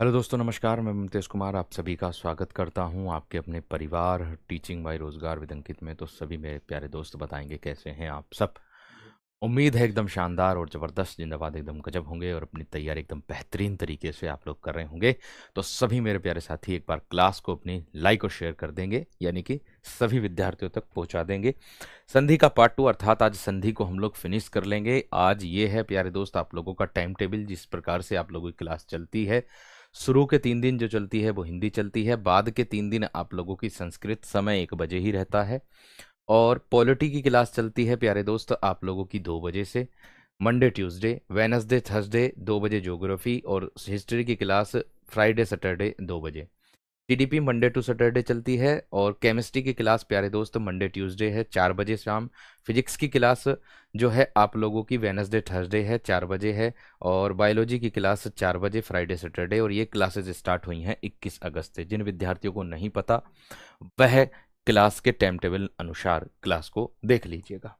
Hello दोस्तों, नमस्कार। मैं मुमतेज़ कुमार आप सभी का स्वागत करता हूं आपके अपने परिवार टीचिंग बाय रोजगार विद अंकित में। तो सभी मेरे प्यारे दोस्त बताएंगे कैसे हैं आप सब। उम्मीद है एकदम शानदार और ज़बरदस्त जिंदाबाद एकदम गजब होंगे और अपनी तैयारी एकदम बेहतरीन तरीके से आप लोग कर रहे होंगे। तो सभी मेरे प्यारे साथी एक बार क्लास को अपनी लाइक और शेयर कर देंगे, यानी कि सभी विद्यार्थियों तक पहुंचा देंगे। संधि का पार्ट 2 अर्थात आज संधि को हम लोग फिनिश कर लेंगे। आज ये है प्यारे दोस्त आप लोगों का टाइम टेबल, जिस प्रकार से आप लोगों की क्लास चलती है। शुरू के 3 दिन जो चलती है वो हिंदी चलती है, बाद के 3 दिन आप लोगों की संस्कृत समय 1 बजे ही रहता है। और पॉलिटी की क्लास चलती है प्यारे दोस्त आप लोगों की 2 बजे से। मंडे ट्यूसडे वेनसडे थर्सडे 2 बजे ज्योग्राफी, और हिस्ट्री की क्लास फ्राइडे सैटरडे 2 बजे। टीडीपी मंडे टू सैटरडे चलती है, और केमिस्ट्री की क्लास प्यारे दोस्त मंडे ट्यूसडे है 4 बजे शाम। फिजिक्स की क्लास जो है आप लोगों की वेनसडे थर्सडे है 4 बजे है। और बायोलॉजी की क्लास 4 बजे फ्राइडे सैटरडे। और ये क्लासेस स्टार्ट हुई हैं 21 अगस्त से। जिन विद्यार्थियों को नहीं पता वह क्लास के टाइम टेबल अनुसार क्लास को देख लीजिएगा।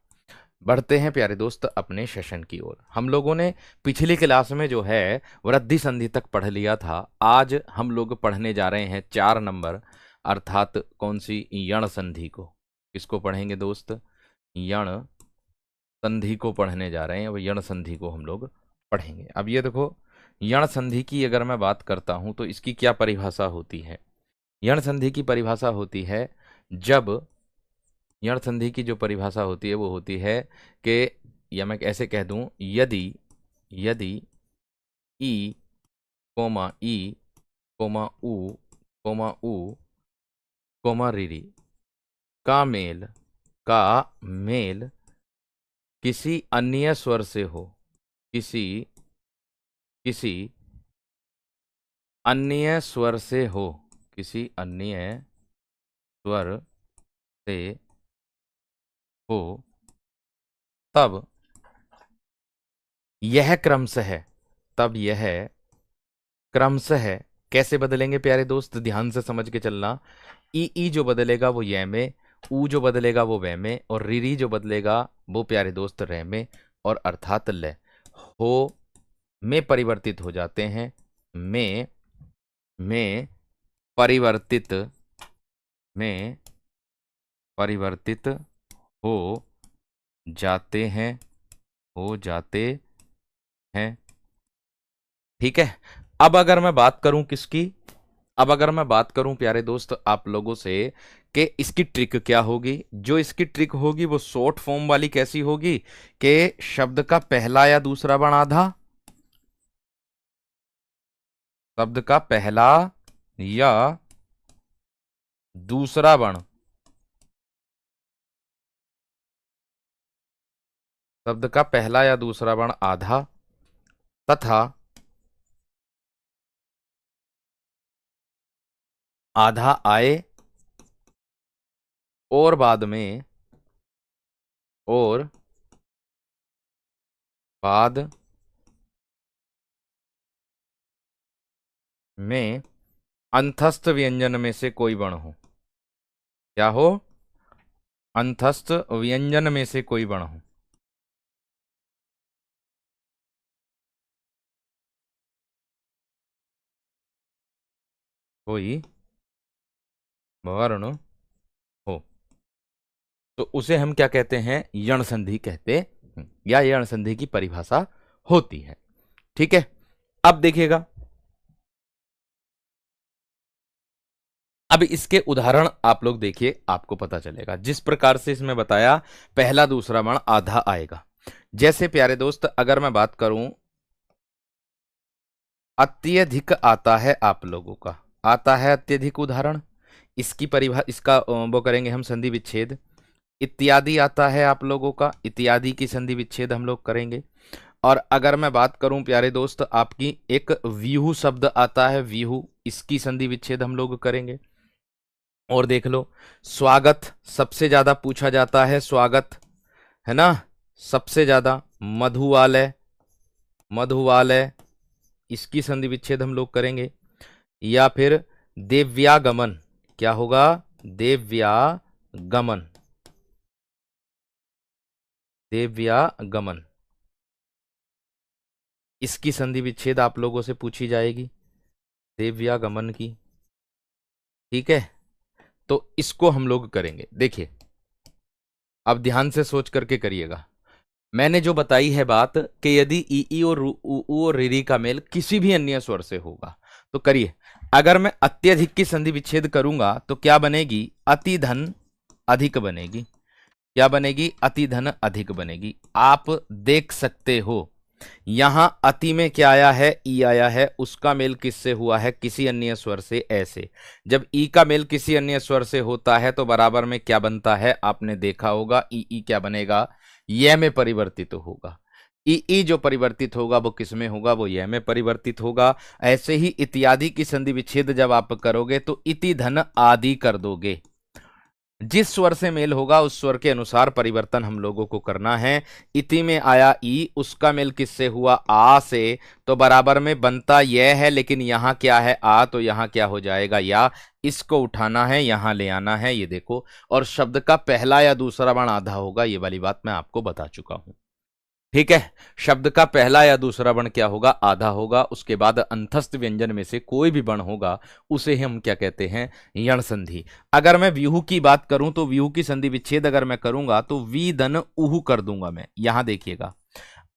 बढ़ते हैं प्यारे दोस्त अपने सेशन की ओर। हम लोगों ने पिछली क्लास में जो है वृद्धि संधि तक पढ़ लिया था। आज हम लोग पढ़ने जा रहे हैं 4 नंबर, अर्थात कौन सी, यण संधि को। किसको पढ़ेंगे दोस्त? यण संधि को पढ़ने जा रहे हैं। अब यण संधि को हम लोग पढ़ेंगे। अब ये देखो, यण संधि की अगर मैं बात करता हूं तो इसकी क्या परिभाषा होती है। यण संधि की परिभाषा होती है, जब यण संधि की जो परिभाषा होती है वो होती है कि, या मैं ऐसे कह दूं, यदि यदि ई कोमा ई कोमा उ कोमा उ कोमा रीरी का मेल का मेल किसी अन्य स्वर से हो, किसी किसी अन्य स्वर से हो, किसी अन्य स्वर से हो, तब यह क्रमशः तब यह क्रमशः कैसे बदलेंगे प्यारे दोस्त, ध्यान से समझ के चलना। ई जो बदलेगा वो ये में, ऊ जो बदलेगा वो वे में, और रीरी जो बदलेगा वो प्यारे दोस्त रे में, और अर्थात ल हो में परिवर्तित हो जाते हैं। में परिवर्तित में परिवर्तित हो जाते हैं, हो जाते हैं। ठीक है। अब अगर मैं बात करूं किसकी, अब अगर मैं बात करूं प्यारे दोस्त आप लोगों से कि इसकी ट्रिक क्या होगी, जो इसकी ट्रिक होगी वो शॉर्ट फॉर्म वाली कैसी होगी कि शब्द का पहला या दूसरा वर्ण आधा, शब्द का पहला या दूसरा वर्ण, शब्द का पहला या दूसरा वर्ण आधा, तथा आधा आए और बाद में, और बाद में अंतस्थ व्यंजन में से कोई वर्ण हो। क्या हो? अंतस्थ व्यंजन में से कोई वर्ण हो। कोई वर्ण हो तो उसे हम क्या कहते हैं? यण संधि कहते हैं, या यण संधि की परिभाषा होती है। ठीक है। अब देखिएगा, अब इसके उदाहरण आप लोग देखिए, आपको पता चलेगा। जिस प्रकार से इसमें बताया पहला दूसरा वर्ण आधा आएगा, जैसे प्यारे दोस्त अगर मैं बात करूं, अत्यधिक आता है आप लोगों का, आता है अत्यधिक उदाहरण। इसकी परिभा इसका वो करेंगे हम संधि विच्छेद। इत्यादि आता है आप लोगों का, इत्यादि की संधि विच्छेद हम लोग करेंगे। और अगर मैं बात करूं प्यारे दोस्त आपकी, एक व्यूह शब्द आता है, व्यूह, इसकी संधि विच्छेद हम लोग करेंगे। और देख लो, स्वागत सबसे ज्यादा पूछा जाता है, स्वागत है ना, सबसे ज्यादा। मधुवालय, मधुवालय, इसकी संधि विच्छेद हम लोग करेंगे। या फिर देव्यागमन, क्या होगा? देव्यागमन, देव्यागमन, इसकी संधि विच्छेद आप लोगों से पूछी जाएगी। देव्यागमन की। ठीक है, तो इसको हम लोग करेंगे। देखिए, अब ध्यान से सोच करके करिएगा। मैंने जो बताई है बात कि यदि ई और ऊ और री का मेल किसी भी अन्य स्वर से होगा तो करिए। अगर मैं अत्यधिक की संधि विच्छेद करूंगा तो क्या बनेगी? अति धन अधिक बनेगी। क्या बनेगी? अति धन अधिक बनेगी। आप देख सकते हो यहां अति में क्या आया है? ई आया है। उसका मेल किससे हुआ है? किसी अन्य स्वर से। ऐसे जब ई का मेल किसी अन्य स्वर से होता है तो बराबर में क्या बनता है? आपने देखा होगा, ई क्या बनेगा? यह में परिवर्तित होगा। ई जो परिवर्तित होगा वो किस में होगा? वो यह में परिवर्तित होगा। ऐसे ही इत्यादि की संधि विच्छेद जब आप करोगे तो इति धन आदि कर दोगे। जिस स्वर से मेल होगा उस स्वर के अनुसार परिवर्तन हम लोगों को करना है। इति में आया ई, उसका मेल किससे हुआ? आ से, तो बराबर में बनता यह है, लेकिन यहां क्या है? आ, तो यहां क्या हो जाएगा? या। इसको उठाना है, यहां ले आना है, ये देखो। और शब्द का पहला या दूसरा वर्ण आधा होगा, ये वाली बात मैं आपको बता चुका हूं। ठीक है, शब्द का पहला या दूसरा वर्ण क्या होगा? आधा होगा। उसके बाद अंतस्थ व्यंजन में से कोई भी वर्ण होगा उसे हम क्या कहते हैं? यण संधि। अगर मैं व्यूह की बात करूं तो व्यूह की संधि विच्छेद अगर मैं करूंगा तो वी धन उहु कर दूंगा मैं। यहां देखिएगा,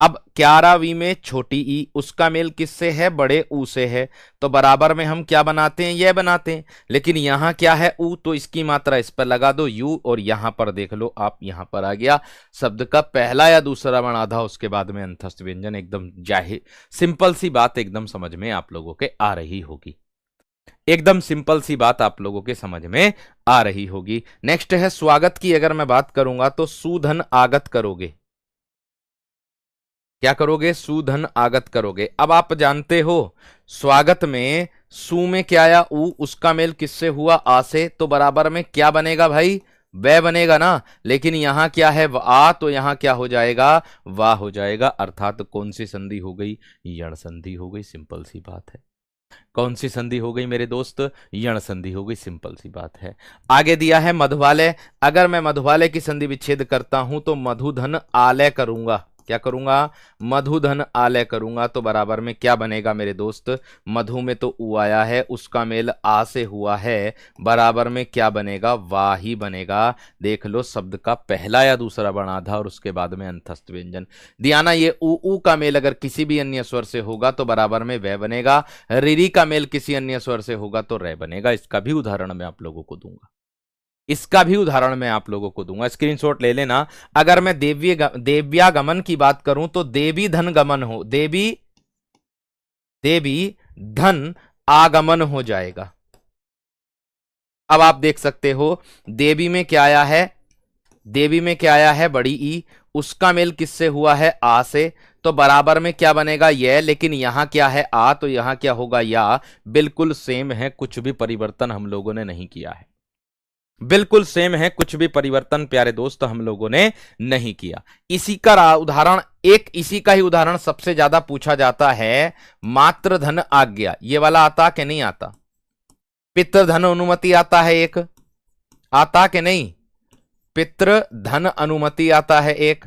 अब 11वीं में छोटी ई, उसका मेल किससे है? बड़े ऊ से है। तो बराबर में हम क्या बनाते हैं? यह बनाते हैं। लेकिन यहां क्या है? ऊ, तो इसकी मात्रा इस पर लगा दो यू, और यहां पर देख लो आप, यहां पर आ गया शब्द का पहला या दूसरा वर्ण आधा, उसके बाद में अंतस्थ व्यंजन। एकदम जाहिर सिंपल सी बात, एकदम समझ में आप लोगों के आ रही होगी। एकदम सिंपल सी बात आप लोगों के समझ में आ रही होगी। नेक्स्ट है स्वागत की। अगर मैं बात करूंगा तो सुधन आगत करोगे। क्या करोगे? सुधन आगत करोगे। अब आप जानते हो स्वागत में सु में क्या आया? ऊ, उसका मेल किससे हुआ? आ से, तो बराबर में क्या बनेगा भाई? वह बनेगा ना। लेकिन यहां क्या है? आ, तो यहां क्या हो जाएगा? वाह हो जाएगा। अर्थात कौन सी संधि हो गई? यण संधि हो गई। सिंपल सी बात है। कौन सी संधि हो गई मेरे दोस्त? यण संधि हो गई। सिंपल सी बात है। आगे दिया है मधुवालय। अगर मैं मधुवालय की संधि विच्छेद करता हूं तो मधुधन आलय करूंगा। क्या करूंगा? मधुधन आलय करूंगा। तो बराबर में क्या बनेगा मेरे दोस्त? मधु में तो ऊ आया है, उसका मेल आ से हुआ है, बराबर में क्या बनेगा? वाह ही बनेगा। देख लो, शब्द का पहला या दूसरा वर्ण आधा और उसके बाद में अंतस्थ व्यंजन दिया ना। ये ऊ का मेल अगर किसी भी अन्य स्वर से होगा तो बराबर में वह बनेगा। रिरी का मेल किसी अन्य स्वर से होगा तो रे बनेगा। इसका भी उदाहरण मैं आप लोगों को दूंगा। इसका भी उदाहरण मैं आप लोगों को दूंगा, स्क्रीनशॉट ले लेना। अगर मैं देव्यागमन की बात करूं तो देवी धन गमन हो, देवी धन आगमन हो जाएगा। अब आप देख सकते हो देवी में क्या आया है? देवी में क्या आया है? बड़ी ई, उसका मेल किससे हुआ है? आ से, तो बराबर में क्या बनेगा? यह। लेकिन यहां क्या है? आ, तो यहां क्या होगा? या। बिल्कुल सेम है, कुछ भी परिवर्तन हम लोगों ने नहीं किया है। बिल्कुल सेम है, कुछ भी परिवर्तन प्यारे दोस्त हम लोगों ने नहीं किया। इसी का उदाहरण, एक इसी का ही उदाहरण सबसे ज्यादा पूछा जाता है। मातृधन आज्ञा, ये वाला आता कि नहीं आता? पितृधन अनुमति आता है एक, आता कि नहीं? पितृधन अनुमति आता है एक,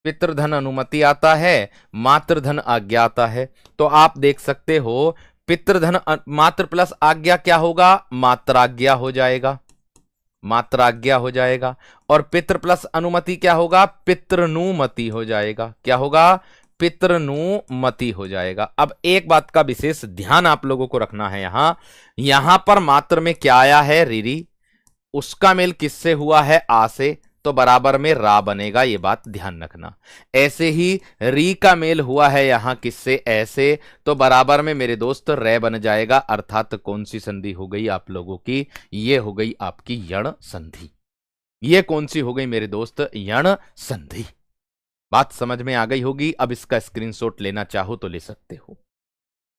पितृधन अनुमति आता है, मातृधन आज्ञा आता है। तो आप देख सकते हो पितृधन मातृ प्लस आज्ञा क्या होगा? मात्राज्ञा हो जाएगा, मात्राज्ञा हो जाएगा। और पितृ प्लस अनुमति क्या होगा? पितृनुमति हो जाएगा। क्या होगा? पितृनुमति हो जाएगा। अब एक बात का विशेष ध्यान आप लोगों को रखना है, यहां पर मात्र में क्या आया है? रिरी, उसका मेल किससे हुआ है? आ से, तो बराबर में रा बनेगा। ये बात ध्यान रखना। ऐसे ही री का मेल हुआ है यहां किससे? ऐसे, तो बराबर में मेरे दोस्त रे बन जाएगा। अर्थात कौन सी संधि हो गई आप लोगों की? ये हो गई आपकी यण संधि। ये कौन सी हो गई मेरे दोस्त? यण संधि। बात समझ में आ गई होगी। अब इसका स्क्रीनशॉट लेना चाहो तो ले सकते हो।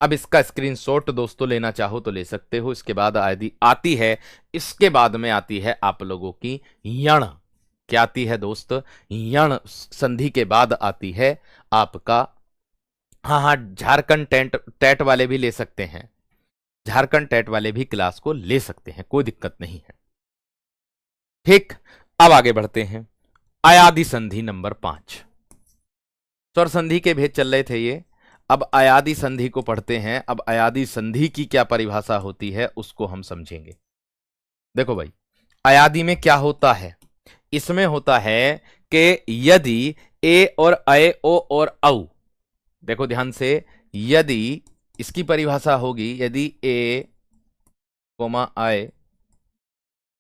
अब इसका स्क्रीनशॉट दोस्तों लेना चाहो तो ले सकते हो। इसके बाद आती है, इसके बाद में आती है आप लोगों की यण। क्या आती है दोस्त? यण संधि के बाद आती है आपका, हाँ, झारखंड टेट वाले भी ले सकते हैं, झारखंड टेट वाले भी क्लास को ले सकते हैं, कोई दिक्कत नहीं है। ठीक, अब आगे बढ़ते हैं। अयादि संधि नंबर 5। स्वर संधि के भेद चल रहे थे ये। अब अयादि संधि को पढ़ते हैं। अब अयादि संधि की क्या परिभाषा होती है उसको हम समझेंगे। देखो भाई, अयादि में क्या होता है, इसमें होता है कि यदि ए और अय ओ और औ, देखो ध्यान से, यदि इसकी परिभाषा होगी, यदि ए कोमा अय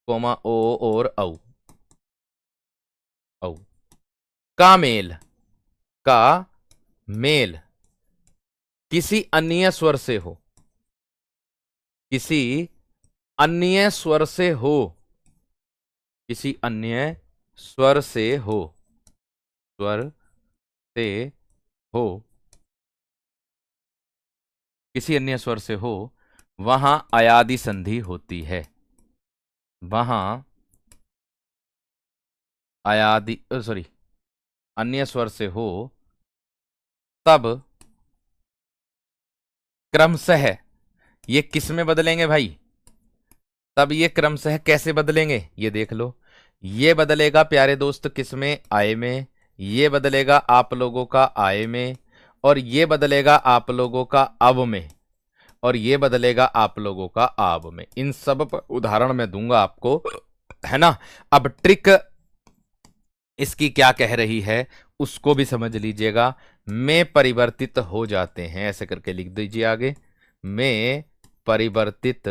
कोमा ओ और औ का मेल किसी अन्य स्वर से हो, किसी अन्य स्वर से हो, किसी अन्य स्वर से हो, स्वर से हो, किसी अन्य स्वर से हो, वहां अयादि संधि होती है। वहां अयादि सॉरी अन्य स्वर से हो, तब क्रमशः ये किस में बदलेंगे भाई, तब ये क्रमशः कैसे बदलेंगे ये देख लो। ये बदलेगा प्यारे दोस्त किस में, आय में, ये बदलेगा आप लोगों का आय में, और ये बदलेगा आप लोगों का अब में, और ये बदलेगा आप लोगों का आब में। इन सब पर उदाहरण मैं दूंगा आपको, है ना। अब ट्रिक इसकी क्या कह रही है उसको भी समझ लीजिएगा। में परिवर्तित हो जाते हैं, ऐसे करके लिख दीजिए आगे, में परिवर्तित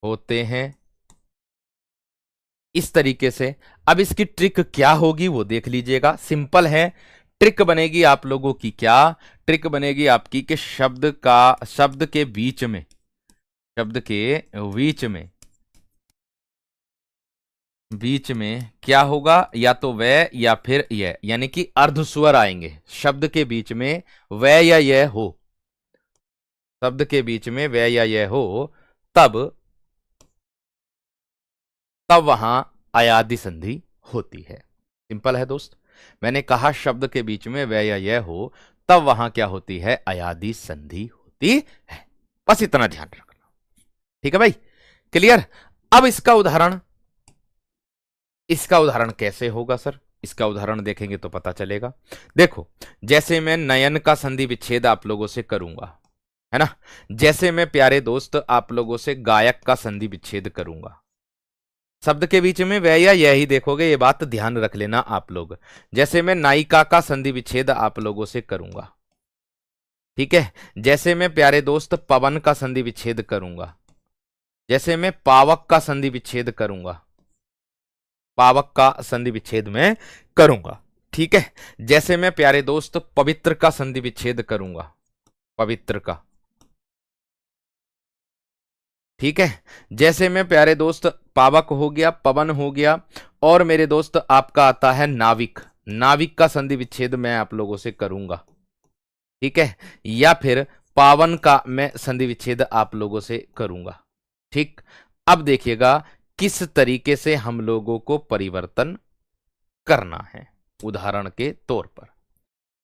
होते हैं, इस तरीके से। अब इसकी ट्रिक क्या होगी वो देख लीजिएगा, सिंपल है। ट्रिक बनेगी आप लोगों की क्या, ट्रिक बनेगी आपकी कि शब्द के बीच में, शब्द के बीच में क्या होगा, या तो वह या फिर यह, यानी कि अर्ध स्वर आएंगे। शब्द के बीच में वह या यह हो, शब्द के बीच में वह या यह हो, तब वहां अयादि संधि होती है। सिंपल है दोस्त, मैंने कहा शब्द के बीच में वह या यह हो, तब वहां क्या होती है, अयादि संधि होती है। बस इतना ध्यान रखना, ठीक है भाई, क्लियर। अब इसका उदाहरण कैसे होगा सर, इसका उदाहरण देखेंगे तो पता चलेगा। देखो, जैसे मैं नयन का संधि विच्छेद आप लोगों से करूंगा, है ना, जैसे मैं प्यारे दोस्त आप लोगों से गायक का संधि विच्छेद करूंगा, शब्द के बीच में वह या यह ही देखोगे, ये बात ध्यान रख लेना आप लोग। जैसे मैं नायिका का संधि विच्छेद आप लोगों से करूंगा, ठीक है, जैसे मैं प्यारे दोस्त पवन का संधि विच्छेद करूंगा, जैसे मैं पावक का संधि विच्छेद करूंगा, पावक का संधि विच्छेद में करूंगा, ठीक है, जैसे मैं प्यारे दोस्त पवित्र का संधि विच्छेद करूंगा, पवित्र का, ठीक है, जैसे मैं प्यारे दोस्त पावक हो गया, पवन हो गया, और मेरे दोस्त आपका आता है नाविक, नाविक का संधि विच्छेद मैं आप लोगों से करूंगा, ठीक है, या फिर पावन का मैं संधि विच्छेद आप लोगों से करूंगा, ठीक। अब देखिएगा किस तरीके से हम लोगों को परिवर्तन करना है, उदाहरण के तौर पर।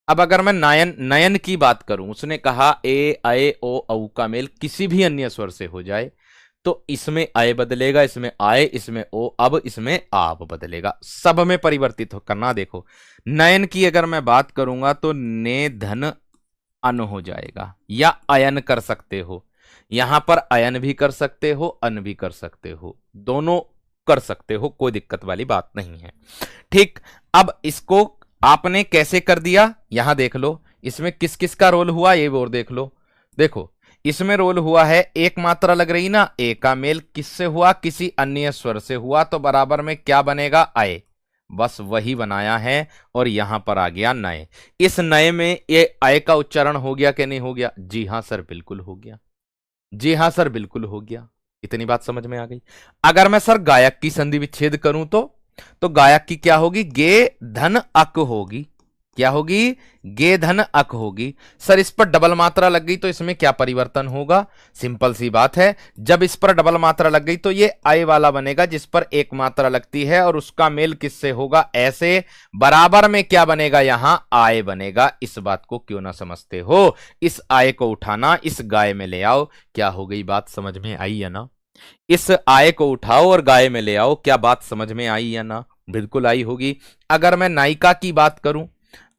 अब अगर मैं नयन की बात करूं, उसने कहा ए अय ओ औ का मेल किसी भी अन्य स्वर से हो जाए, तो इसमें अय बदलेगा, इसमें आय, इसमें ओ, अब इसमें आप बदलेगा, सब में परिवर्तित करना। देखो, नयन की अगर मैं बात करूंगा तो ने धन अन हो जाएगा, या अयन कर सकते हो, यहां पर अयन भी कर सकते हो, अन भी कर सकते हो, दोनों कर सकते हो, कोई दिक्कत वाली बात नहीं है, ठीक। अब इसको आपने कैसे कर दिया, यहां देख लो, इसमें किस किस का रोल हुआ ये और देख लो। देखो, इसमें रोल हुआ है, एक मात्रा लग रही ना, ए का मेल किससे हुआ, किसी अन्य स्वर से हुआ, तो बराबर में क्या बनेगा, आए, बस वही बनाया है, और यहां पर आ गया नए। इस नए में ये आय का उच्चारण हो गया कि नहीं हो गया, जी हां सर बिल्कुल हो गया, जी हां सर बिल्कुल हो गया, इतनी बात समझ में आ गई। अगर मैं सर गायक की संधि विच्छेद करूं तो गायक की क्या होगी, गे धन अक होगी, क्या होगी, गे धन अक होगी। सर इस पर डबल मात्रा लग गई तो इसमें क्या परिवर्तन होगा, सिंपल सी बात है, जब इस पर डबल मात्रा लग गई तो ये आय वाला बनेगा, जिस पर एक मात्रा लगती है, और उसका मेल किससे होगा, ऐसे, बराबर में क्या बनेगा, यहां आय बनेगा। इस बात को क्यों ना समझते हो, इस आय को उठाना, इस गाय में ले आओ, क्या हो गई, बात समझ में आई है ना। इस आय को उठाओ और गाय में ले आओ, क्या बात समझ में आई या ना, बिल्कुल आई होगी। अगर मैं नायिका की बात करूं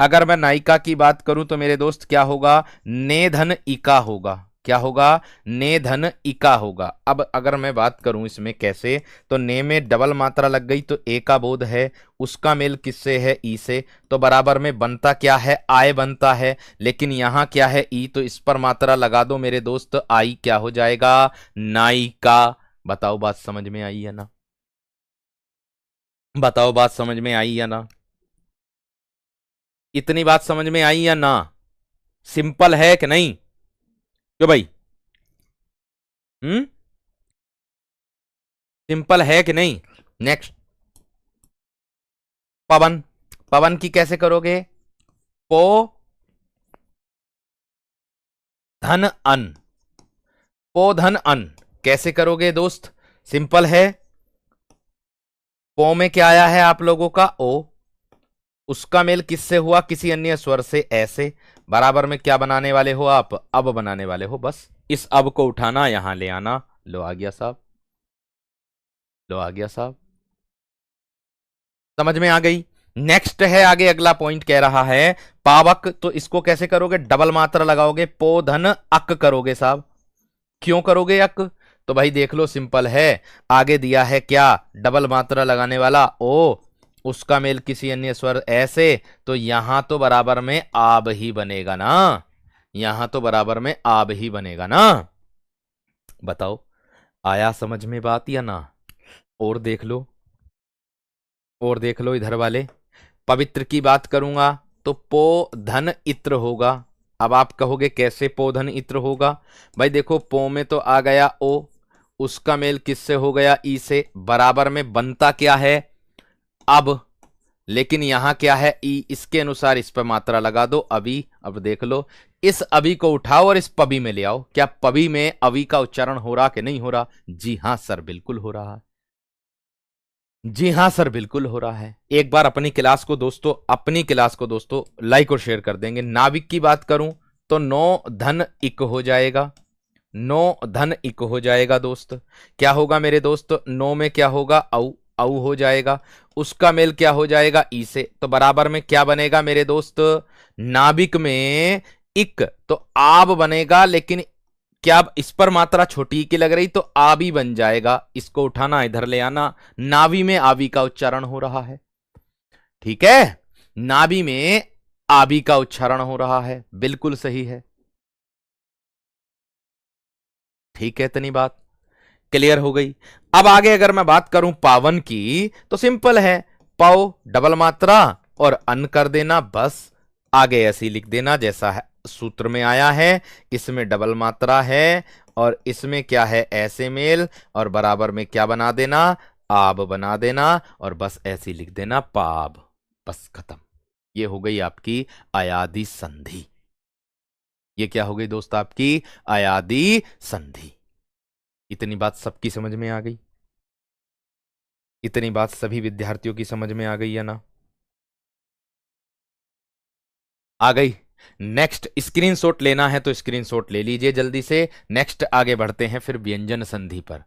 अगर मैं नायिका की बात करूं तो मेरे दोस्त क्या होगा, ने धन इका होगा। क्या होगा, ने धन इका होगा। अब अगर मैं बात करूं इसमें कैसे, तो ने में डबल मात्रा लग गई तो ए का बोध है, उसका मेल किससे है, ई से, तो बराबर में बनता क्या है, आय बनता है। लेकिन यहां क्या है, ई, तो इस पर मात्रा लगा दो मेरे दोस्त, आई क्या हो जाएगा, नायिका। बताओ बात समझ में आई है ना, बताओ बात समझ में आई या ना, इतनी बात समझ में आई या ना, सिंपल है कि नहीं, क्यों भाई, हम्म, सिंपल है कि नहीं। नेक्स्ट, पवन, पवन की कैसे करोगे, पो धन अन, पो धन अन कैसे करोगे दोस्त, सिंपल है। पो में क्या आया है आप लोगों का, ओ, उसका मेल किससे हुआ, किसी अन्य स्वर से, ऐसे, बराबर में क्या बनाने वाले हो आप, अब बनाने वाले हो। बस इस अब को उठाना, यहां ले आना, लो आ गया साहब, लो आ गया साहब, समझ में आ गई। नेक्स्ट है आगे, अगला पॉइंट कह रहा है पावक, तो इसको कैसे करोगे, डबल मात्रा लगाओगे, पो धन अक करोगे साहब। क्यों करोगे अक, तो भाई देख लो सिंपल है, आगे दिया है क्या, डबल मात्रा लगाने वाला ओ, उसका मेल किसी अन्य स्वर ऐसे, तो यहां तो बराबर में आब ही बनेगा ना, यहां तो बराबर में आब ही बनेगा ना। बताओ आया समझ में बात या ना, और देख लो, और देख लो इधर वाले, पवित्र की बात करूंगा तो पो धन इत्र होगा। अब आप कहोगे कैसे पो धन इत्र होगा, भाई देखो पो में तो आ गया ओ, उसका मेल किससे हो गया, ई से, बराबर में बनता क्या है, अब, लेकिन यहां क्या है, ई, इसके अनुसार इस पर मात्रा लगा दो, अभी। अब देख लो, इस अभी को उठाओ और इस पबी में ले आओ, क्या पबी में अभी का उच्चारण हो रहा कि नहीं हो रहा, जी हां सर बिल्कुल हो रहा है, जी हां सर बिल्कुल हो रहा है। एक बार अपनी क्लास को दोस्तों, अपनी क्लास को दोस्तों लाइक और शेयर कर देंगे। नाविक की बात करूं तो नो धन इक हो जाएगा, नो धन इक हो जाएगा दोस्त। क्या होगा मेरे दोस्त, नो में क्या होगा, औ, औ हो जाएगा, उसका मेल क्या हो जाएगा, ई से, तो बराबर में क्या बनेगा मेरे दोस्त, नाविक में इक, तो आब बनेगा, लेकिन क्या अब इस पर मात्रा छोटी की लग रही, तो आबी बन जाएगा, इसको उठाना इधर ले आना, नावी में आबी का उच्चारण हो रहा है, ठीक है, नाभि में आबी का उच्चारण हो रहा है, बिल्कुल सही है, ठीक है, इतनी बात क्लियर हो गई। अब आगे अगर मैं बात करूं पावन की, तो सिंपल है, पाओ डबल मात्रा और अन कर देना, बस आगे ऐसे ही लिख देना जैसा है सूत्र में आया है, इसमें डबल मात्रा है और इसमें क्या है, ऐसे मेल, और बराबर में क्या बना देना, आब बना देना, और बस ऐसे ही लिख देना पाब, बस खत्म। ये हो गई आपकी अयादी संधि, ये क्या हो गई दोस्त आपकी अयादी संधि। इतनी बात सबकी समझ में आ गई, इतनी बात सभी विद्यार्थियों की समझ में आ गई या ना, आ गई। नेक्स्ट स्क्रीनशॉट लेना है तो स्क्रीनशॉट ले लीजिए जल्दी से। नेक्स्ट आगे बढ़ते हैं फिर व्यंजन संधि पर।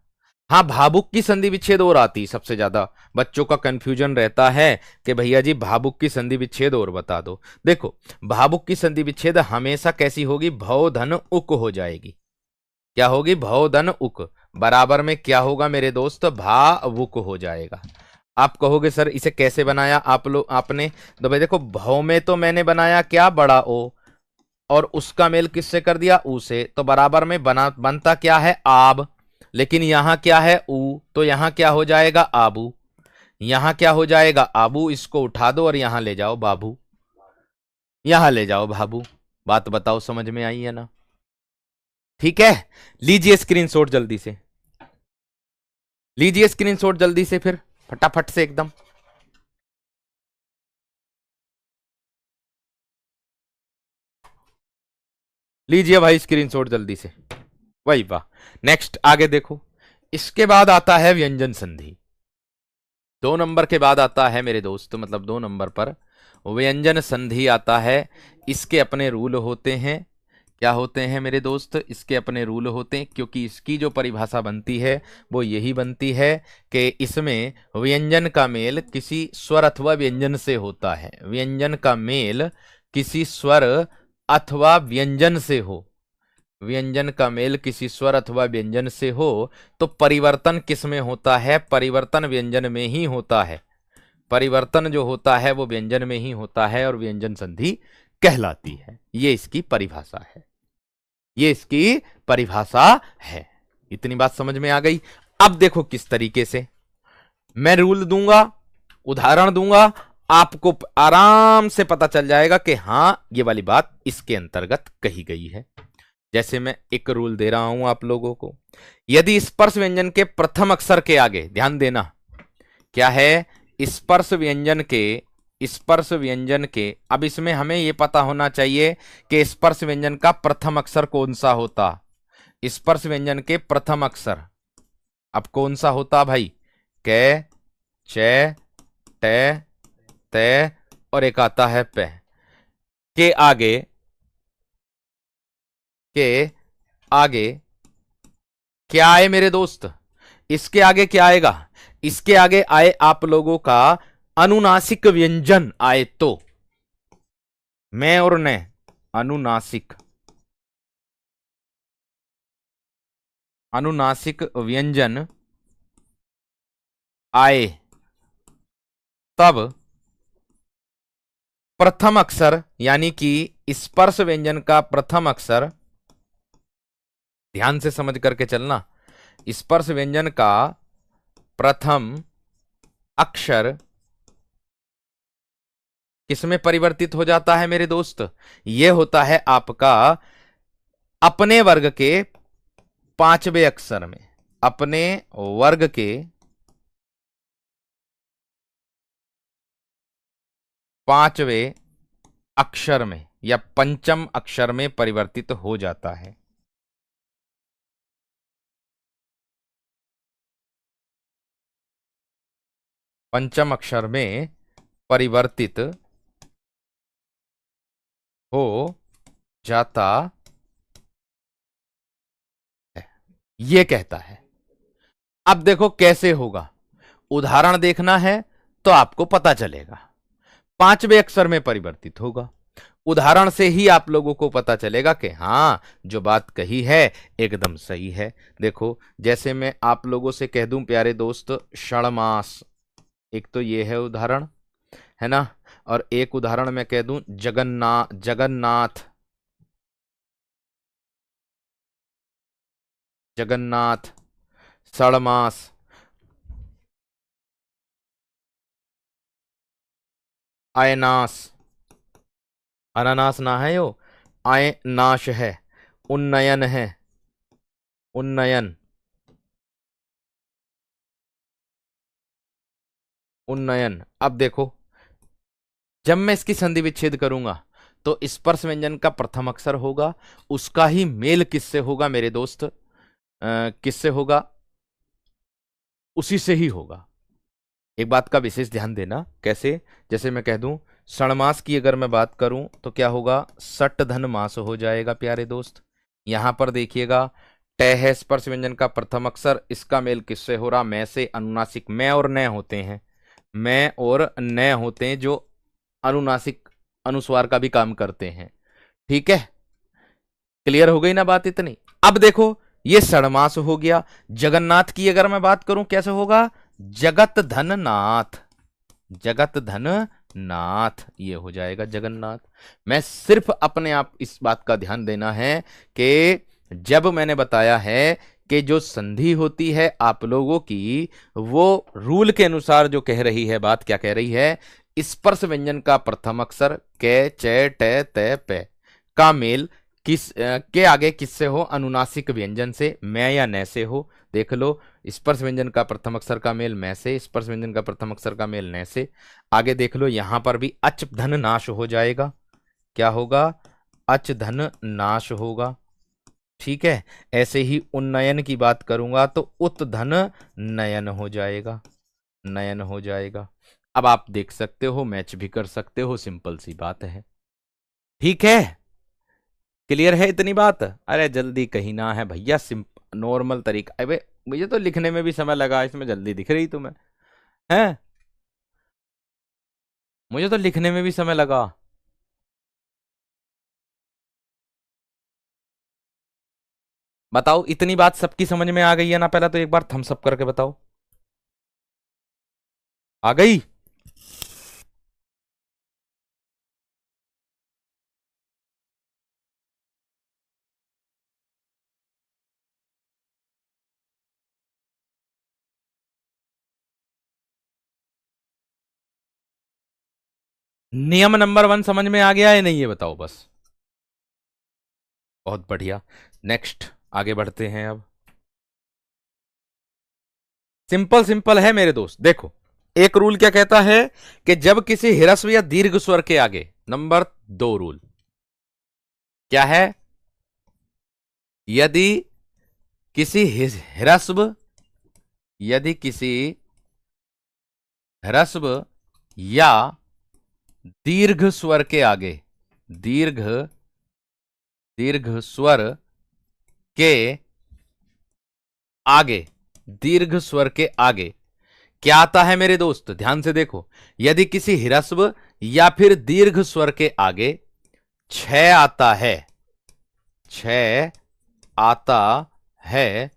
हाँ, भावुक की संधि विच्छेद और आती, सबसे ज्यादा बच्चों का कंफ्यूजन रहता है कि भैया जी भावुक की संधि विच्छेद और बता दो। देखो भावुक की संधि विच्छेद हमेशा कैसी होगी, भव धन उक हो जाएगी। क्या होगी, भव धन उक, बराबर में क्या होगा मेरे दोस्त, भावुक हो जाएगा। आप कहोगे सर इसे कैसे बनाया आप लोग आपने, तो भाई देखो भव में तो मैंने बनाया क्या, बड़ा ओ, और उसका मेल किससे कर दिया, ऊ से, तो बराबर में बनता क्या है, आब, लेकिन यहां क्या है, ऊ, तो यहां क्या हो जाएगा, आबू, यहां क्या हो जाएगा, आबू, इसको उठा दो और यहां ले जाओ बाबू, यहां ले जाओ बाबू। बात बताओ समझ में आई है ना, ठीक है। लीजिए स्क्रीनशॉट जल्दी से, लीजिए स्क्रीनशॉट जल्दी से, फिर फटाफट से एकदम, लीजिए भाई स्क्रीनशॉट जल्दी से, वही वाह। नेक्स्ट आगे देखो, इसके बाद आता है व्यंजन संधि, 2 नंबर के बाद आता है मेरे दोस्त, मतलब 2 नंबर पर व्यंजन संधि आता है। इसके अपने रूल होते हैं क्या होते हैं मेरे दोस्त, इसके अपने रूल होते हैं, क्योंकि इसकी जो परिभाषा बनती है वो यही बनती है कि इसमें व्यंजन का मेल किसी स्वर अथवा व्यंजन से होता है। व्यंजन का मेल किसी स्वर अथवा व्यंजन से हो, व्यंजन का मेल किसी स्वर अथवा व्यंजन से हो तो परिवर्तन किस में होता है? परिवर्तन व्यंजन में ही होता है। परिवर्तन जो होता है वो व्यंजन में ही होता है और व्यंजन संधि कहलाती है। ये इसकी परिभाषा है, ये इसकी परिभाषा है। इतनी बात समझ में आ गई। अब देखो किस तरीके से मैं रूल दूंगा, उदाहरण दूंगा, आपको आराम से पता चल जाएगा कि हां ये वाली बात इसके अंतर्गत कही गई है। जैसे मैं एक रूल दे रहा हूं आप लोगों को, यदि स्पर्श व्यंजन के प्रथम अक्षर के आगे, ध्यान देना क्या है, स्पर्श व्यंजन के, स्पर्श व्यंजन के, अब इसमें हमें यह पता होना चाहिए कि स्पर्श व्यंजन का प्रथम अक्षर कौन सा होता। स्पर्श व्यंजन के प्रथम अक्षर अब कौन सा होता भाई? कै, चे, टे, ते और एक आता है पे। के आगे, के आगे क्या आए मेरे दोस्त? इसके आगे क्या आएगा? इसके आगे आए आप लोगों का अनुनासिक व्यंजन आए तो, मैं और ने, अनुनासिक, अनुनासिक व्यंजन आए तब प्रथम अक्षर यानी कि स्पर्श व्यंजन का प्रथम अक्षर, ध्यान से समझ करके चलना, स्पर्श व्यंजन का प्रथम अक्षर किसमें परिवर्तित हो जाता है मेरे दोस्त? यह होता है आपका अपने वर्ग के पांचवें अक्षर में, अपने वर्ग के पांचवें अक्षर में या पंचम अक्षर में परिवर्तित हो जाता है। पंचम अक्षर में परिवर्तित हो जाता है, ये कहता है। अब देखो कैसे होगा, उदाहरण देखना है तो आपको पता चलेगा। पांचवें अक्षर में परिवर्तित होगा, उदाहरण से ही आप लोगों को पता चलेगा कि हां जो बात कही है एकदम सही है। देखो जैसे मैं आप लोगों से कह दूं प्यारे दोस्त षणमास, एक तो ये है उदाहरण, है ना, और एक उदाहरण मैं कह दूं जगन्नाथ, जगन्नाथ, जगन्नाथ, षणमास, अयनाश, अनानास ना है यो, आय नाश है, उन्नयन है, उन्नयन, उन्नयन। अब देखो जब मैं इसकी संधि विच्छेद करूंगा तो स्पर्श व्यंजन का प्रथम अक्षर होगा, उसका ही मेल किससे होगा मेरे दोस्त? किससे होगा? उसी से ही होगा। एक बात का विशेष ध्यान देना, कैसे? जैसे मैं कह दूं षणमास की अगर मैं बात करूं तो क्या होगा? सट धन मास हो जाएगा प्यारे दोस्त। यहां पर देखिएगा टे है स्पर्श व्यंजन का प्रथम अक्षर, इसका मेल किससे हो रहा? मैं से, अनुनासिक मैं और न होते हैं, मैं और न होते हैं जो अनुनासिक अनुस्वार का भी काम करते हैं। ठीक है, क्लियर हो गई ना बात इतनी? अब देखो ये षणमास हो गया। जगन्नाथ की अगर मैं बात करूं कैसे होगा? जगत धन नाथ, जगत धन नाथ, ये हो जाएगा जगन्नाथ। मैं सिर्फ अपने आप इस बात का ध्यान देना है कि जब मैंने बताया है कि जो संधि होती है आप लोगों की, वो रूल के अनुसार जो कह रही है बात, क्या कह रही है? स्पर्श व्यंजन का प्रथम अक्षर कै, चे, टे, ते, पे का मेल किस के आगे किससे हो? अनुनासिक व्यंजन से, मैं या न से हो। देख लो स्पर्श व्यंजन का प्रथम अक्षर का मेल मैं से, स्पर्श व्यंजन का प्रथम अक्षर का मेल न से। आगे देख लो यहां पर भी अच धन नाश हो जाएगा। क्या होगा? अच धन नाश होगा। ठीक है, ऐसे ही उन्नयन की बात करूंगा तो उत धन नयन हो जाएगा, नयन हो जाएगा। अब आप देख सकते हो, मैच भी कर सकते हो, सिंपल सी बात है। ठीक है, क्लियर है इतनी बात? अरे जल्दी कहीं ना है भैया, सिंपल नॉर्मल तरीका। अबे मुझे तो लिखने में भी समय लगा, इसमें जल्दी दिख रही तुम्हें हैं? मुझे तो लिखने में भी समय लगा। बताओ इतनी बात सबकी समझ में आ गई है ना? पहले तो एक बार थम्स अप करके बताओ, आ गई? नियम नंबर 1 समझ में आ गया है नहीं, ये बताओ बस। बहुत बढ़िया। नेक्स्ट आगे बढ़ते हैं अब। सिंपल सिंपल है मेरे दोस्त, देखो एक रूल क्या कहता है कि जब किसी ह्रस्व या दीर्घ स्वर के आगे, नंबर 2 रूल क्या है? यदि किसी ह्रस्व, यदि किसी ह्रस्व या दीर्घ स्वर के आगे, दीर्घ दीर्घ स्वर के आगे, दीर्घ स्वर के आगे क्या आता है मेरे दोस्त? ध्यान से देखो, यदि किसी ह्रस्व या फिर दीर्घ स्वर के आगे छ आता है, छ आता है,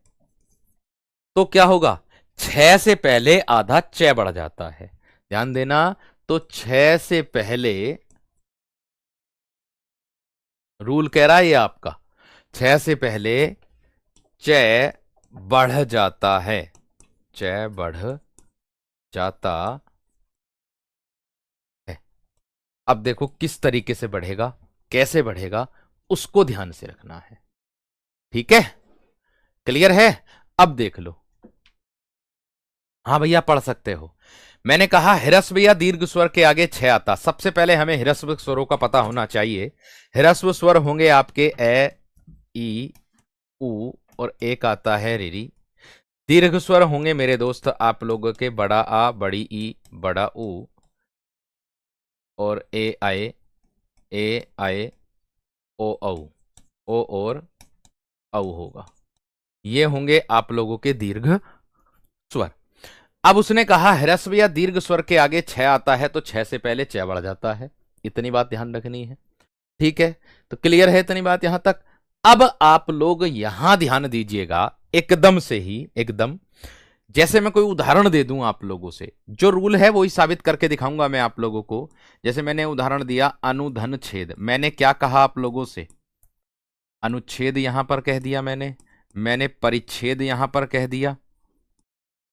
तो क्या होगा? छ से पहले आधा च बढ़ जाता है। ध्यान देना, तो छ से पहले रूल कह रहा है ये आपका, छ से पहले च बढ़ जाता है, च बढ़ जाता है। अब देखो किस तरीके से बढ़ेगा, कैसे बढ़ेगा, उसको ध्यान से रखना है। ठीक है, क्लियर है? अब देख लो। हाँ भैया पढ़ सकते हो। मैंने कहा ह्रस्व या दीर्घ स्वर के आगे छ आता, सबसे पहले हमें ह्रस्व स्वरों का पता होना चाहिए। ह्रस्व स्वर होंगे आपके ए, ई, उ और एक आता है री। दीर्घ स्वर होंगे मेरे दोस्त आप लोगों के बड़ा आ, बड़ी ई, बड़ा उ और ए आए, ए आए, ओ औ, ओ और औ होगा। ये होंगे आप लोगों के दीर्घ स्वर। अब उसने कहा ह्रस्व या दीर्घ स्वर के आगे छ आता है तो छ से पहले च बढ़ जाता है। इतनी बात ध्यान रखनी है। ठीक है, तो क्लियर है इतनी बात यहां तक? अब आप लोग यहां ध्यान दीजिएगा एकदम से ही, एकदम जैसे मैं कोई उदाहरण दे दूं आप लोगों से, जो रूल है वही साबित करके दिखाऊंगा मैं आप लोगों को। जैसे मैंने उदाहरण दिया अनुधन छेद, मैंने क्या कहा आप लोगों से? अनुच्छेद यहां पर कह दिया मैंने परिच्छेद यहां पर कह दिया,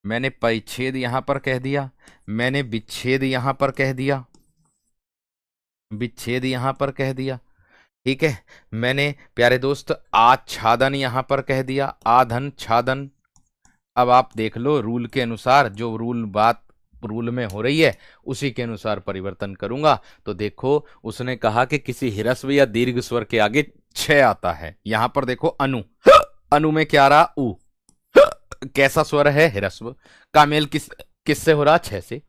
मैंने परिच्छेद यहां पर कह दिया, मैंने विच्छेद यहां पर कह दिया, विच्छेद यहां पर कह दिया। ठीक है, मैंने प्यारे दोस्त आच्छादन यहां पर कह दिया, आधन छादन। अब आप देख लो रूल के अनुसार, जो बात रूल में हो रही है उसी के अनुसार परिवर्तन करूंगा। तो देखो उसने कहा कि किसी ह्रस्व या दीर्घ स्वर के आगे छ आता है। यहां पर देखो अनु, अनु में क्या रहा? उ, कैसा स्वर है? ह्रस्व। का मेल किससे हो रहा? छ से।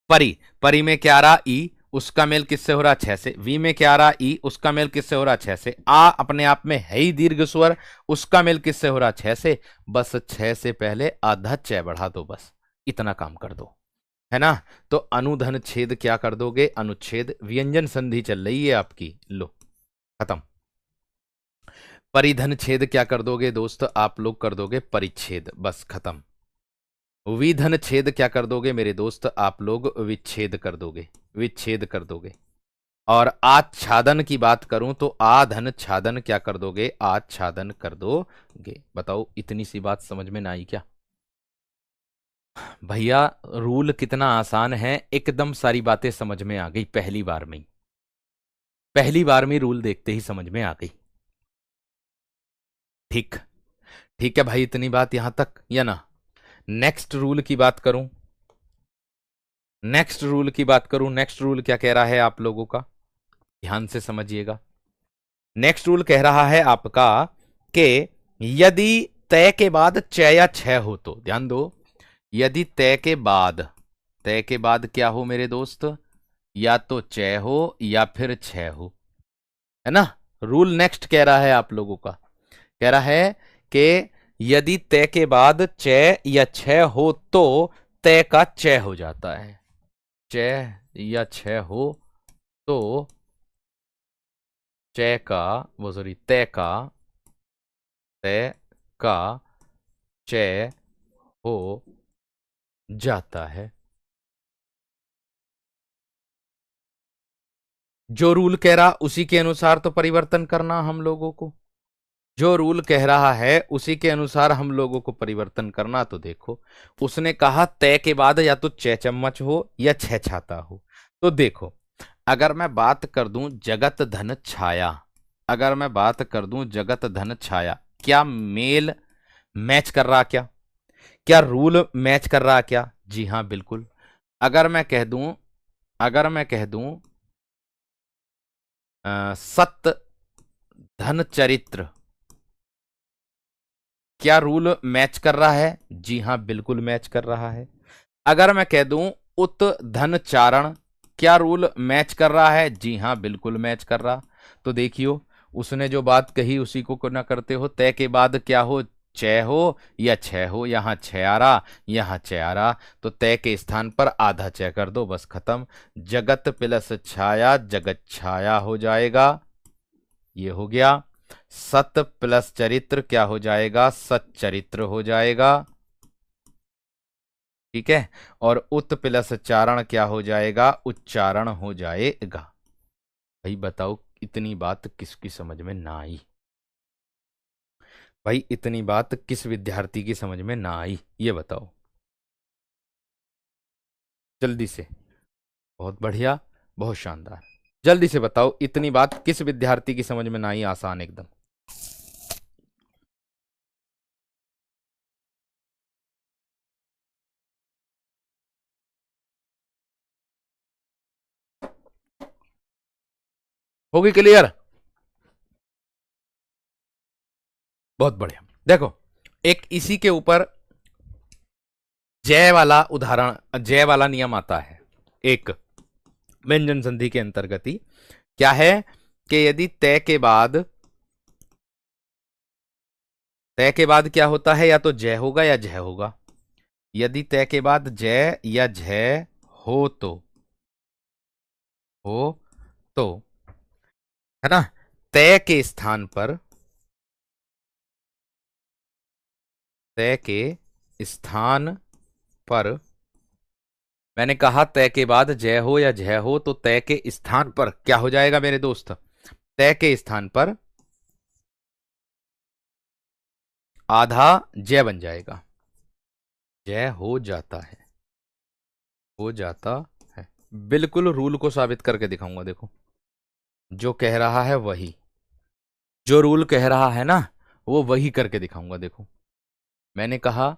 परी, परी में क्या रहा? ई, उसका मेल किससे हो रहा? छ से। वी में क्या रहा? ई, उसका मेल किससे हो रहा? छ से। आ अपने आप में है ही दीर्घ स्वर, उसका मेल किससे हो रहा? छ से। बस छ से पहले आधा च बढ़ा दो, बस इतना काम कर दो, है ना? तो अनुधन छेद क्या कर दोगे? अनुच्छेद। व्यंजन संधि चल रही है आपकी, लो खत्म। परिधन छेद क्या कर दोगे दोस्त? आप लोग कर दोगे परिच्छेद, बस खत्म। विधन छेद क्या कर दोगे मेरे दोस्त? आप लोग विच्छेद कर दोगे, विच्छेद कर दोगे। और आच्छादन की बात करूं तो आधन छादन क्या कर दोगे? आच्छादन कर दोगे। बताओ इतनी सी बात समझ में ना आई क्या? भैया रूल कितना आसान है, एकदम सारी बातें समझ में आ गई पहली बार में ही, पहली बार में रूल देखते ही समझ में आ गई। ठीक, ठीक है भाई, इतनी बात यहां तक या ना? नेक्स्ट रूल की बात करूं, नेक्स्ट रूल की बात करूं, नेक्स्ट रूल क्या कह रहा है आप लोगों का? ध्यान से समझिएगा। नेक्स्ट रूल कह रहा है आपका कि यदि तय के बाद च या छ हो तो, ध्यान दो, यदि तय के बाद, तय के बाद क्या हो मेरे दोस्त? या तो च हो या फिर छ हो, है ना? रूल नेक्स्ट कह रहा है आप लोगों का, कह रहा है कि यदि तय के बाद चय या छह हो तो तय का चय हो जाता है। चय या छह हो तो चय का, वो सॉरी, तय का चय हो जाता है। जो रूल कह रहा उसी के अनुसार तो परिवर्तन करना हम लोगों को, जो रूल कह रहा है उसी के अनुसार हम लोगों को परिवर्तन करना। तो देखो, उसने कहा तय के बाद या तो छह चम्मच हो या छह छाता हो। तो देखो, अगर मैं बात कर दूं जगत धन छाया, अगर मैं बात कर दूं जगत धन छाया, क्या मेल मैच कर रहा? क्या क्या रूल मैच कर रहा? क्या? जी हाँ, बिल्कुल। अगर मैं कह दूं, अगर मैं कह दूं सत्य धन चरित्र, क्या रूल मैच कर रहा है? जी हाँ, बिल्कुल मैच कर रहा है। अगर मैं कह दूं उत धन चारण, क्या रूल मैच कर रहा है? जी हाँ, बिल्कुल मैच कर रहा। तो देखियो, उसने जो बात कही उसी को ना करते हो। तय के बाद क्या हो? चय हो या छह हो। यहां छह आ रहा, यहां छह आ रहा, तो तय के स्थान पर आधा चय कर दो, बस खत्म। जगत प्लस छाया जगत छाया हो जाएगा, ये हो गया। सत प्लस चरित्र क्या हो जाएगा? सच्चरित्र हो जाएगा, ठीक है। और उत प्लस चारण क्या हो जाएगा? उच्चारण हो जाएगा। भाई बताओ, इतनी बात किसकी समझ में ना आई? भाई इतनी बात किस विद्यार्थी की समझ में ना आई, ये बताओ जल्दी से। बहुत बढ़िया, बहुत शानदार। जल्दी से बताओ, इतनी बात किस विद्यार्थी की समझ में ना आई? आसान एकदम। होगी क्लियर? बहुत बढ़िया। देखो, एक इसी के ऊपर जय वाला उदाहरण, जय वाला नियम आता है एक व्यंजन संधि के अंतर्गत ही। क्या है कि यदि तय के बाद क्या होता है? या तो जय होगा या झय होगा। यदि तय के बाद जय या झय हो तो, हो तो, है ना, तय के स्थान पर, तय के स्थान पर, मैंने कहा तय के बाद जय हो या झय हो तो तय के स्थान पर क्या हो जाएगा मेरे दोस्त? तय के स्थान पर आधा जय बन जाएगा। जय हो जाता है, हो जाता है। बिल्कुल रूल को साबित करके दिखाऊंगा। देखो, जो कह रहा है वही, जो रूल कह रहा है ना, वो वही करके दिखाऊंगा। देखो, मैंने कहा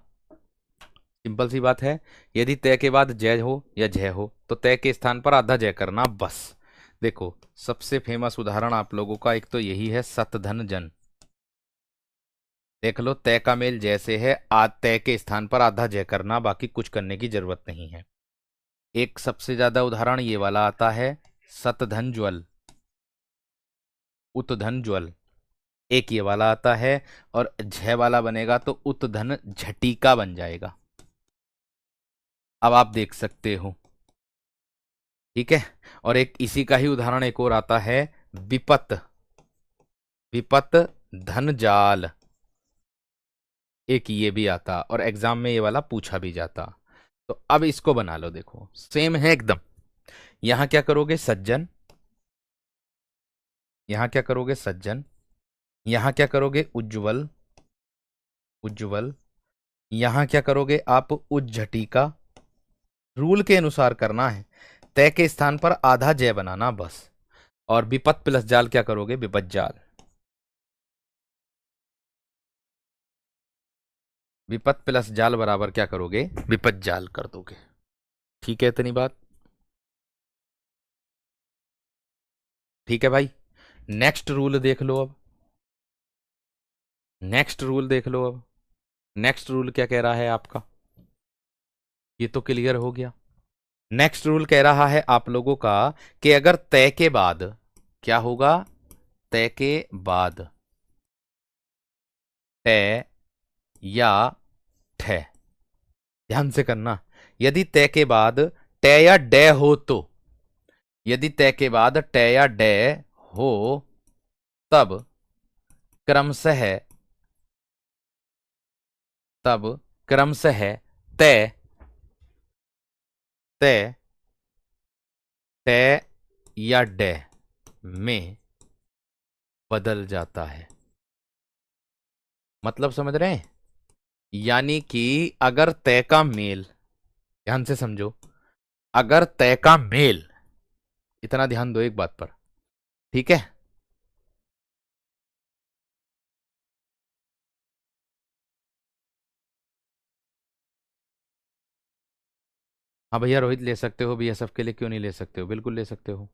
सिंपल सी बात है, यदि तय के बाद जय हो या जय हो तो तय के स्थान पर आधा जय करना, बस। देखो, सबसे फेमस उदाहरण आप लोगों का एक तो यही है, सतधन जन। देख लो, तय का मेल जैसे है, तय के स्थान पर आधा जय करना, बाकी कुछ करने की जरूरत नहीं है। एक सबसे ज्यादा उदाहरण ये वाला आता है, सतधन ज्वल, उत्धन ज्वल। एक ये वाला आता है, और झ वाला बनेगा तो उत्धन झटिका बन जाएगा। अब आप देख सकते हो, ठीक है। और एक इसी का ही उदाहरण एक और आता है, विपत, विपत धन जाल। एक ये भी आता, और एग्जाम में ये वाला पूछा भी जाता। तो अब इसको बना लो, देखो सेम है एकदम। यहां क्या करोगे? सज्जन, यहां क्या करोगे? सज्जन, यहां क्या करोगे? उज्जवल, उज्जवल, यहां क्या करोगे आप? उज्झटिका। रूल के अनुसार करना है, तय के स्थान पर आधा जय बनाना, बस। और विपत प्लस जाल क्या करोगे? विपत जाल। विपत प्लस जाल बराबर क्या करोगे? विपत जाल कर दोगे। ठीक है, इतनी बात। ठीक है भाई, नेक्स्ट रूल देख लो अब। नेक्स्ट रूल देख लो अब। नेक्स्ट रूल क्या कह रहा है आपका? ये तो क्लियर हो गया। नेक्स्ट रूल कह रहा है आप लोगों का कि अगर तय के बाद क्या होगा? तय के बाद टे या ठे, ध्यान से करना, यदि तय के बाद टे या डे हो तो, यदि तय के बाद टे या डे हो तब क्रमशः, तब क्रमशः तय, तय, टे या डे में बदल जाता है। मतलब समझ रहे हैं? यानी कि अगर तय का मेल, ध्यान से समझो, अगर तय का मेल, इतना ध्यान दो एक बात पर, ठीक है? हाँ भैया रोहित ले सकते हो, बीएसएफ के लिए क्यों नहीं ले सकते हो, बिल्कुल ले सकते हो।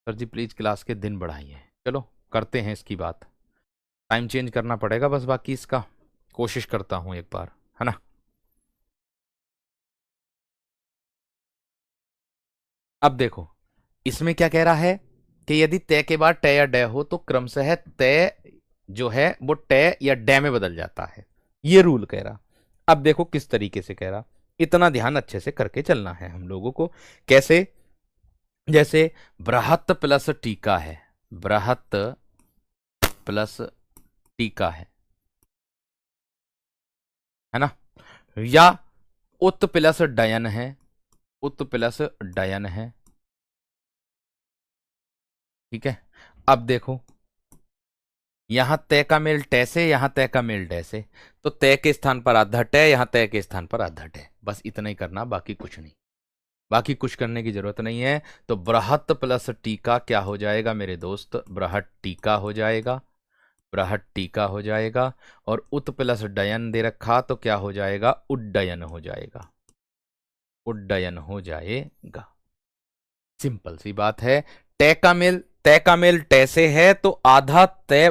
सर जी प्लीज क्लास के दिन बढ़ाइए। चलो करते हैं इसकी बात, टाइम चेंज करना पड़ेगा बस, बाकी इसका कोशिश करता हूं एक बार, है ना। अब देखो इसमें क्या कह रहा है कि यदि तय के बाद टे या डे हो तो क्रमशः तय जो है वो टे या डे में बदल जाता है, ये रूल कह रहा। अब देखो किस तरीके से कह रहा, इतना ध्यान अच्छे से करके चलना है हम लोगों को। कैसे? जैसे बृहत प्लस टीका है, बृहत प्लस टीका है ना, या उत प्लस डयन है, उत प्लस डयन है, ठीक है। अब देखो यहां तय का मेल टे से, यहां तय का मेल डे से, तो तय के स्थान पर आधा टे, यहां तय के स्थान पर आधा टे, बस इतना ही करना, बाकी कुछ नहीं, बाकी कुछ करने की जरूरत नहीं है। तो बृहत प्लस टीका क्या हो जाएगा मेरे दोस्त, बृहत टीका हो जाएगा, बृहत टीका हो जाएगा, और उत प्लस डयन दे रखा तो क्या हो जाएगा, उड्डयन हो जाएगा, उड्डयन हो जाएगा। सिंपल सी बात है। टे का मेल, तय का मेल टे से है तो आधा तय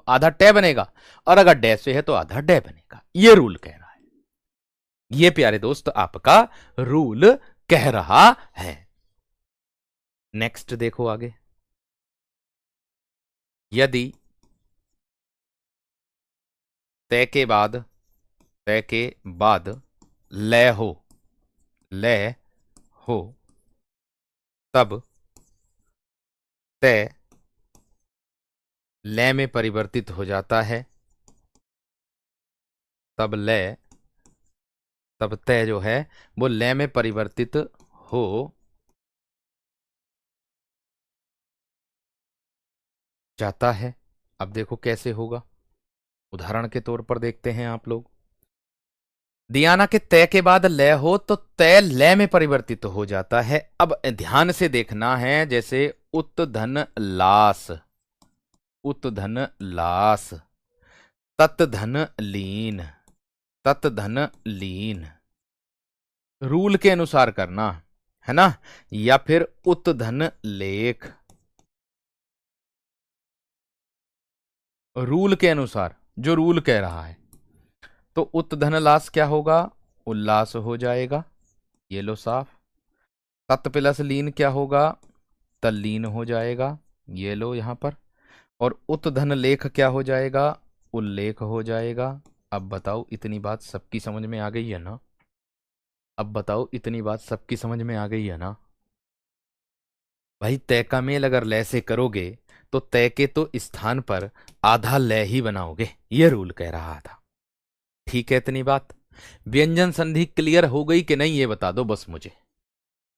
आधा टे बनेगा, और अगर डे से है तो आधा डे बनेगा, ये रूल कह रहा है, ये प्यारे दोस्त आपका रूल कह रहा है। नेक्स्ट देखो आगे, यदि तय के बाद, तय के बाद लय हो, लय हो तब तय लय में परिवर्तित हो जाता है, तब लय, तब तय जो है वो लय में परिवर्तित हो जाता है। अब देखो कैसे होगा, उदाहरण के तौर पर देखते हैं आप लोग। दिया ना कि तय के बाद लय हो तो तय लय में परिवर्तित हो जाता है। अब ध्यान से देखना है, जैसे उत धन लास, उत धन लास, तत धन लीन, तत धन लीन, रूल के अनुसार करना है ना, या फिर उत धन लेख, रूल के अनुसार, जो रूल कह रहा है। तो उत धन लास क्या होगा, उल्लास हो जाएगा, ये लो साफ। तत् प्लस लीन क्या होगा, तल्लीन हो जाएगा, ये लो यहां पर। और उत धन लेख क्या हो जाएगा, उल्लेख हो जाएगा। अब बताओ इतनी बात सबकी समझ में आ गई है ना, अब बताओ इतनी बात सबकी समझ में आ गई है ना। भाई तय का मेल अगर लय से करोगे तो तय के तो स्थान पर आधा लय ही बनाओगे, ये रूल कह रहा था, ठीक है इतनी बात। व्यंजन संधि क्लियर हो गई कि नहीं ये बता दो बस मुझे।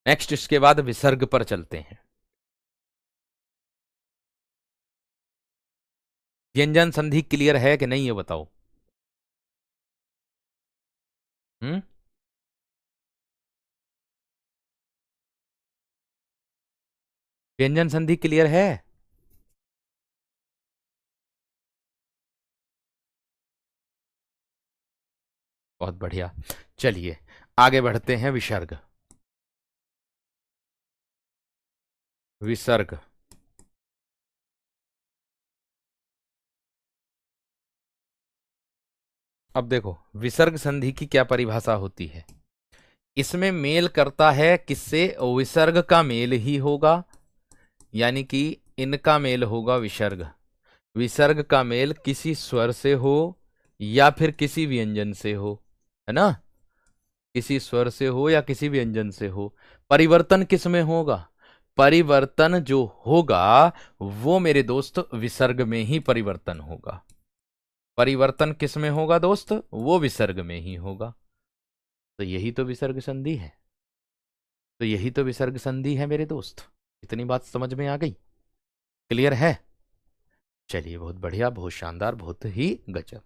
नेक्स्ट इसके बाद विसर्ग पर चलते हैं। व्यंजन संधि क्लियर है कि नहीं ये बताओ। हम्म, व्यंजन संधि क्लियर है? बहुत बढ़िया, चलिए आगे बढ़ते हैं। विसर्ग, विसर्ग, अब देखो विसर्ग संधि की क्या परिभाषा होती है। इसमें मेल करता है किससे, विसर्ग का मेल ही होगा यानी कि इनका मेल होगा विसर्ग। विसर्ग का मेल किसी स्वर से हो या फिर किसी व्यंजन से हो, है ना। किसी स्वर से हो या किसी व्यंजन से हो। परिवर्तन किस में होगा? परिवर्तन जो होगा वो मेरे दोस्त विसर्ग में ही परिवर्तन होगा। परिवर्तन किस में होगा दोस्त? वो विसर्ग में ही होगा। तो यही तो विसर्ग संधि है। तो यही तो विसर्ग संधि है मेरे दोस्त। इतनी बात समझ में आ गई? क्लियर है? चलिए, बहुत बढ़िया, बहुत शानदार, बहुत ही गजब।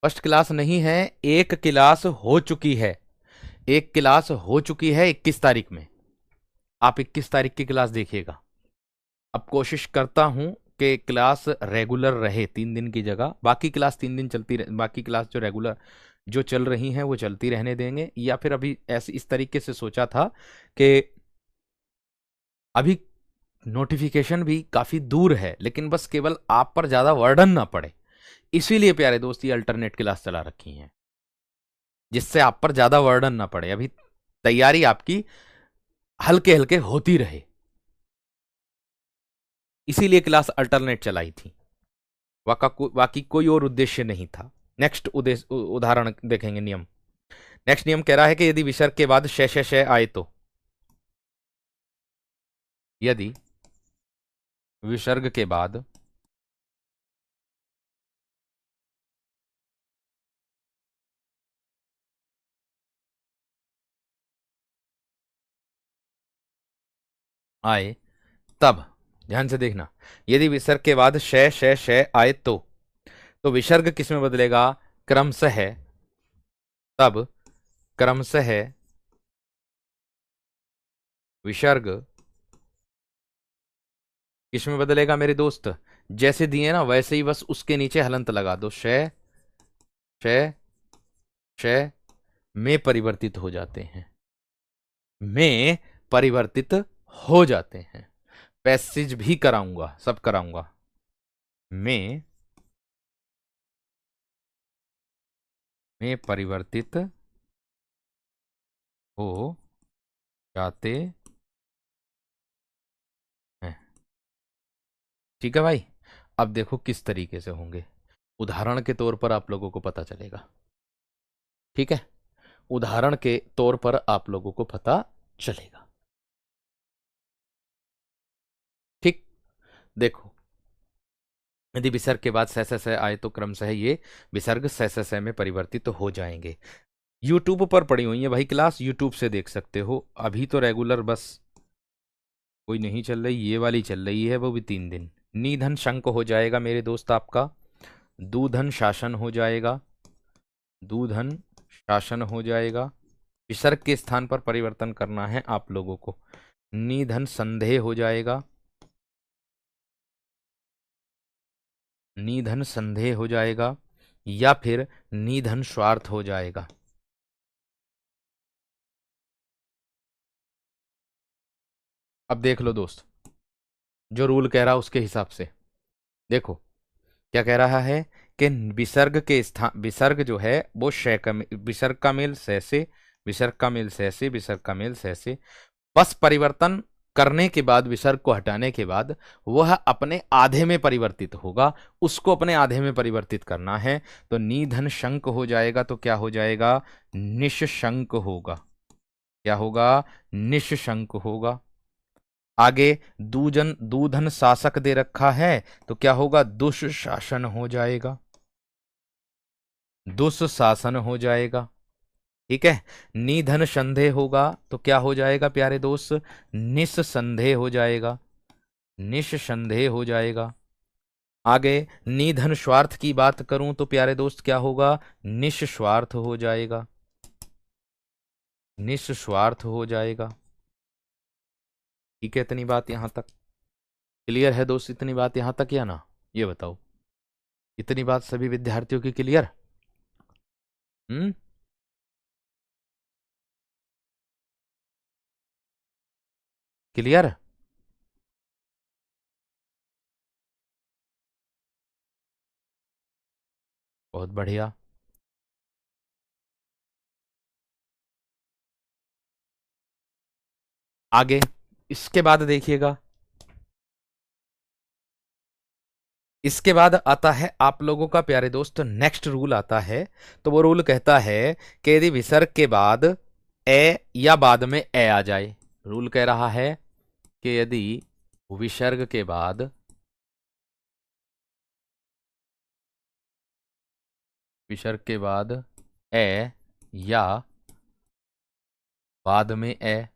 फर्स्ट क्लास नहीं है, एक क्लास हो चुकी है। एक क्लास हो चुकी है 21 तारीख में। आप 21 तारीख की क्लास देखिएगा। अब कोशिश करता हूं कि क्लास रेगुलर रहे 3 दिन की जगह। बाकी क्लास 3 दिन चलती रहे, बाकी क्लास जो रेगुलर जो चल रही हैं वो चलती रहने देंगे। या फिर अभी ऐसे इस तरीके से सोचा था कि अभी नोटिफिकेशन भी काफी दूर है, लेकिन बस केवल आप पर ज्यादा वर्डन ना पड़े, इसीलिए प्यारे दोस्त ये अल्टरनेट क्लास चला रखी हैं, जिससे आप पर ज्यादा वर्डन ना पड़े, अभी तैयारी आपकी हल्के हल्के होती रहे, इसीलिए क्लास अल्टरनेट चलाई थी। बाकी कोई और उद्देश्य नहीं था। नेक्स्ट उद्देश्य उदाहरण देखेंगे। नियम, नेक्स्ट नियम कह रहा है कि यदि विसर्ग के बाद श आए तो, यदि विसर्ग के बाद आए तब, ध्यान से देखना, यदि विसर्ग के बाद श आए तो विसर्ग किस में बदलेगा? क्रमशः, तब क्रमशः विसर्ग किस में बदलेगा मेरे दोस्त? जैसे दिए ना वैसे ही बस उसके नीचे हलंत लगा दो, श श में परिवर्तित हो जाते हैं, में परिवर्तित हो जाते हैं। पैसेज भी कराऊंगा, सब कराऊंगा। में परिवर्तित हो जाते हैं। ठीक है भाई। अब देखो किस तरीके से होंगे, उदाहरण के तौर पर आप लोगों को पता चलेगा। ठीक है, उदाहरण के तौर पर आप लोगों को पता चलेगा। ठीक, देखो, यदि विसर्ग के बाद स आए तो क्रमशः ये विसर्ग स में परिवर्तित हो जाएंगे। यूट्यूब पर पड़ी हुई है भाई क्लास, यूट्यूब से देख सकते हो। अभी तो रेगुलर बस कोई नहीं चल रही, ये वाली चल रही है, वो भी 3 दिन। निधन शंक हो जाएगा मेरे दोस्त आपका, दूधन शासन हो जाएगा, दूधन शासन हो जाएगा। विसर्ग के स्थान पर परिवर्तन करना है आप लोगों को, निधन संदेह हो जाएगा, निधन संदेह हो जाएगा, या फिर निधन स्वार्थ हो जाएगा। अब देख लो दोस्त, जो रूल कह रहा उसके हिसाब से देखो, क्या कह रहा है कि विसर्ग के स्थान, विसर्ग जो है वो विसर्ग का मेल से, विसर्ग का मेल से, विसर्ग का मेल से, बस परिवर्तन करने के बाद, विसर्ग को हटाने के बाद वह अपने आधे में परिवर्तित होगा, उसको अपने आधे में परिवर्तित करना है। तो निधन शंक हो जाएगा, तो क्या हो जाएगा? निशंक होगा। क्या होगा? निशंक होगा। आगे दूधन शासक दे रखा है, तो क्या होगा? दुष्शासन हो जाएगा, दुष्शासन हो जाएगा। ठीक है, निधन संदेह होगा, तो क्या हो जाएगा प्यारे दोस्त? निस्संदेह हो जाएगा, निस्संदेह हो जाएगा। आगे निधन स्वार्थ की बात करूं तो प्यारे दोस्त क्या होगा? निस्वार्थ हो जाएगा, निस्वार्थ हो जाएगा। ठीक है, इतनी बात यहां तक क्लियर है दोस्त? इतनी बात यहां तक या ना, ये बताओ, इतनी बात सभी विद्यार्थियों की क्लियर? हम्म, क्लियर, बहुत बढ़िया। आगे इसके बाद देखिएगा, इसके बाद आता है आप लोगों का प्यारे दोस्त नेक्स्ट रूल आता है। तो वो रूल कहता है कि यदि विसर्ग के बाद ए या बाद में ए आ जाए, रूल कह रहा है कि यदि विसर्ग के बाद ए या बाद में ए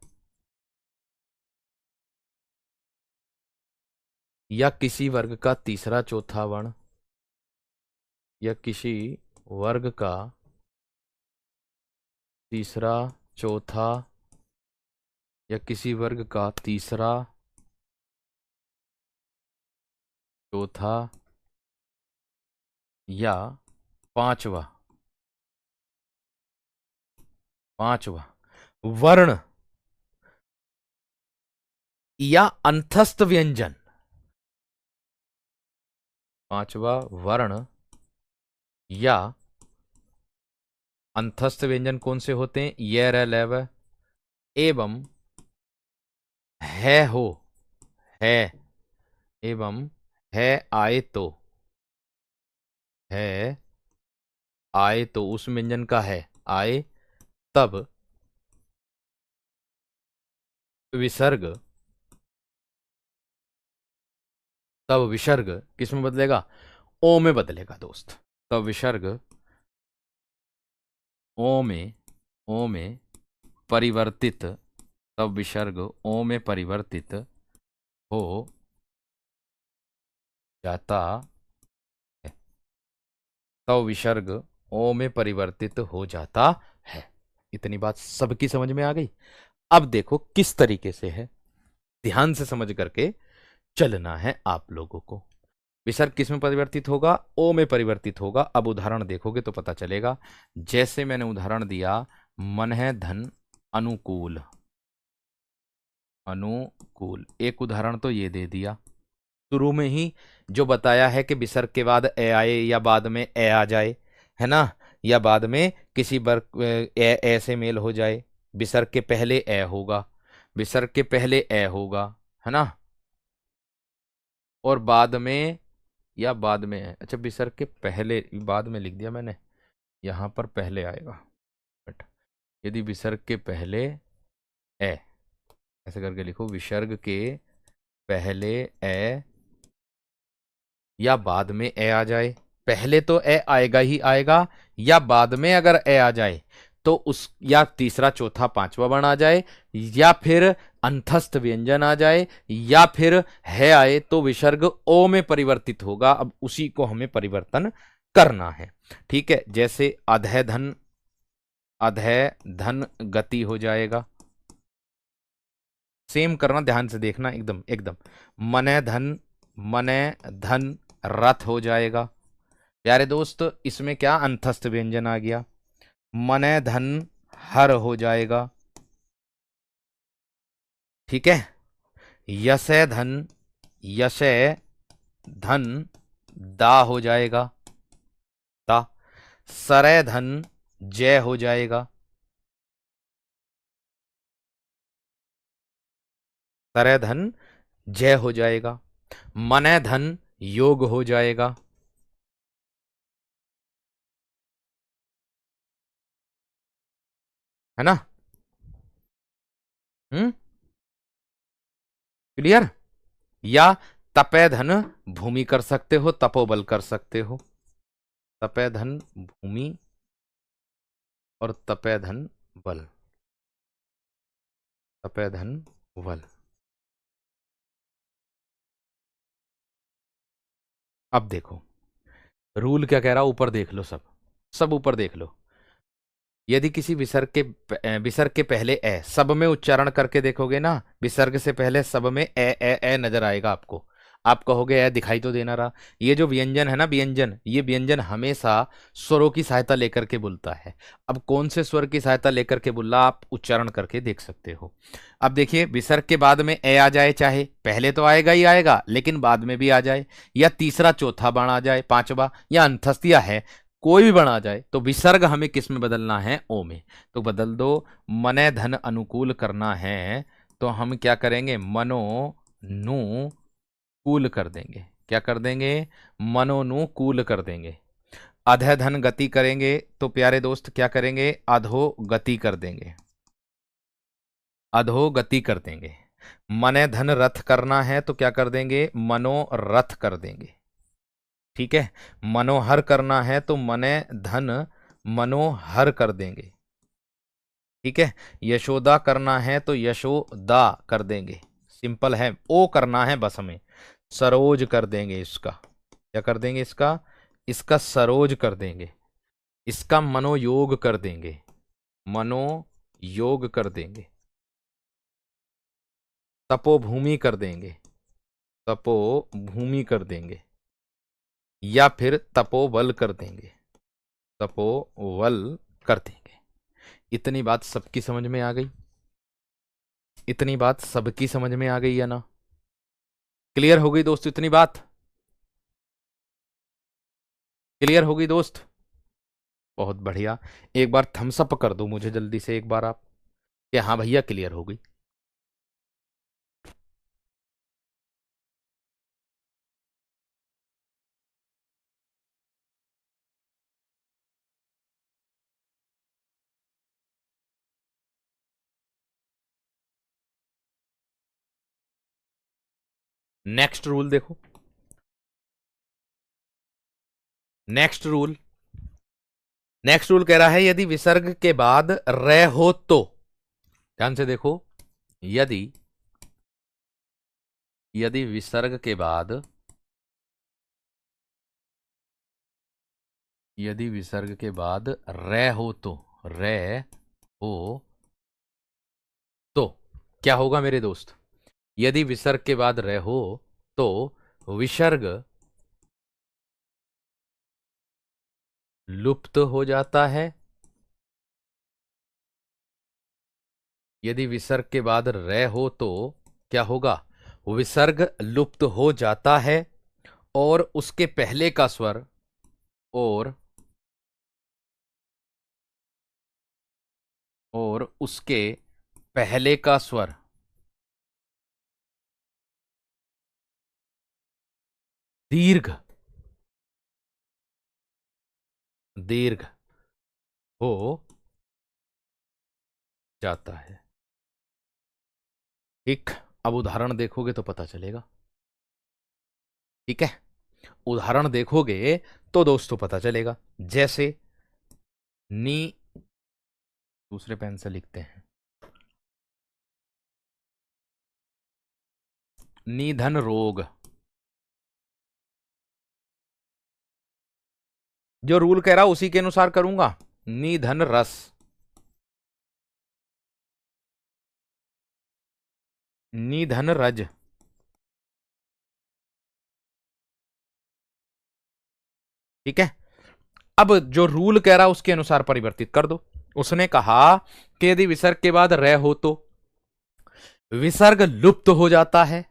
या किसी वर्ग का तीसरा चौथा वर्ण या किसी वर्ग का तीसरा चौथा या किसी वर्ग का तीसरा चौथा या पांचवा वर्ण या अंतस्थ व्यंजन, पांचवा वर्ण या अंतस्थ व्यंजन कौन से होते हैं, ये रह लेव एवं है हो है एवं है आए तो उस व्यंजन का है आए, तब विसर्ग किस में बदलेगा, ओ में बदलेगा दोस्त। तब विसर्ग ओ में परिवर्तित, तब विसर्ग ओ में परिवर्तित हो जाता है, तब विसर्ग ओ में परिवर्तित हो जाता है। इतनी बात सबकी समझ में आ गई। अब देखो किस तरीके से है, ध्यान से समझ करके चलना है आप लोगों को। विसर्ग किस में परिवर्तित होगा, ओ में परिवर्तित होगा। अब उदाहरण देखोगे तो पता चलेगा। जैसे मैंने उदाहरण दिया, मन है धन अनुकूल, एक उदाहरण तो ये दे दिया। शुरू में ही जो बताया है कि विसर्ग के बाद ए आए या बाद में ए आ जाए, है ना, या बाद में किसी वर्ग ए से मेल हो जाए। विसर्ग के पहले ए होगा, है ना, और बाद में या बाद में है। अच्छा, विसर्ग के पहले, बाद में लिख दिया मैंने, यहां पर पहले आएगा। बट यदि विसर्ग के पहले ए, ऐसे करके लिखो, विसर्ग के पहले ए या बाद में ए आ जाए। पहले तो ए आएगा ही आएगा, या बाद में अगर ए आ जाए तो उस या तीसरा चौथा पांचवा वर्ण आ जाए, या फिर अंतस्थ व्यंजन आ जाए, या फिर है आए तो विसर्ग ओ में परिवर्तित होगा। अब उसी को हमें परिवर्तन करना है। ठीक है, जैसे अधय धन गति हो जाएगा। सेम करना, ध्यान से देखना, एकदम मने धन रथ हो जाएगा। प्यारे दोस्त, इसमें क्या अंतस्थ व्यंजन आ गया। मने धन हर हो जाएगा। ठीक है, यसे धन दा हो जाएगा, दा। सरे धन जय हो जाएगा, सरे धन जय हो जाएगा। मने धन योग हो जाएगा, है ना। क्लियर। या तपे धन भूमि कर सकते हो, तपोबल कर सकते हो। तपे धन भूमि और तपे धन बल, तपे धन बल। अब देखो रूल क्या कह रहा, ऊपर देख लो, सब ऊपर देख लो। यदि किसी विसर्ग के पहले ए, सब में उच्चारण करके देखोगे ना, विसर्ग से पहले सब में ए नजर आएगा आपको। आप कहोगे ए दिखाई तो देना रहा। ये जो व्यंजन है ना, ये व्यंजन हमेशा स्वरों की सहायता लेकर के बोलता है। अब कौन से स्वर की सहायता लेकर के बोला, आप उच्चारण करके देख सकते हो। अब देखिए, विसर्ग के बाद में ए आ जाए, चाहे पहले तो आएगा ही आएगा, लेकिन बाद में भी आ जाए, या तीसरा चौथा बाण आ जाए, पांचवा, या अंतस्थिया है, कोई भी बना जाए, तो विसर्ग हमें किस में बदलना है, ओ में। तो बदल दो, मने धन अनुकूल करना है तो हम क्या करेंगे, मनोनुकूल कर देंगे। क्या कर देंगे, मनोनुकूल कर देंगे। अधः धन गति करेंगे तो प्यारे दोस्त क्या करेंगे, अधोगति कर देंगे, अधोगति कर देंगे। मने धन रथ करना है तो क्या कर देंगे, मनोरथ कर देंगे। ठीक है, मनोहर करना है तो मने धन मनोहर कर देंगे। ठीक है, यशोदा करना है तो यशोदा कर देंगे, सिंपल है। ओ करना है बस हमें, सरोज कर देंगे इसका। क्या कर देंगे इसका, इसका सरोज कर देंगे। इसका मनोयोग कर देंगे, मनोयोग कर देंगे। तपोभूमि कर देंगे, तपोभूमि कर देंगे। या फिर तपोबल कर देंगे, तपोबल कर देंगे। इतनी बात सबकी समझ में आ गई, इतनी बात सबकी समझ में आ गई है ना, क्लियर हो गई दोस्त, इतनी बात क्लियर हो गई दोस्त, बहुत बढ़िया। एक बार थम्स अप कर दो मुझे जल्दी से एक बार आप, कि हाँ भैया क्लियर हो गई। नेक्स्ट रूल देखो, नेक्स्ट रूल, नेक्स्ट रूल कह रहा है यदि विसर्ग के बाद रे हो तो, ध्यान से देखो, यदि यदि विसर्ग के बाद, यदि विसर्ग के बाद रे हो तो, रे हो तो क्या होगा मेरे दोस्त, यदि विसर्ग के बाद रे हो तो विसर्ग लुप्त हो जाता है। यदि विसर्ग के बाद रे हो तो क्या होगा, विसर्ग लुप्त हो जाता है और उसके पहले का स्वर, और उसके पहले का स्वर दीर्घ, दीर्घ हो जाता है। ठीक, अब उदाहरण देखोगे तो पता चलेगा। ठीक है, उदाहरण देखोगे तो दोस्तों पता चलेगा। जैसे नी, दूसरे पेन से लिखते हैं, निधन रोग, जो रूल कह रहा उसी के अनुसार करूंगा। निधन रस, निधन रज, ठीक है। अब जो रूल कह रहा उसके अनुसार परिवर्तित कर दो। उसने कहा कि यदि विसर्ग के बाद रे हो तो विसर्ग लुप्त हो जाता है।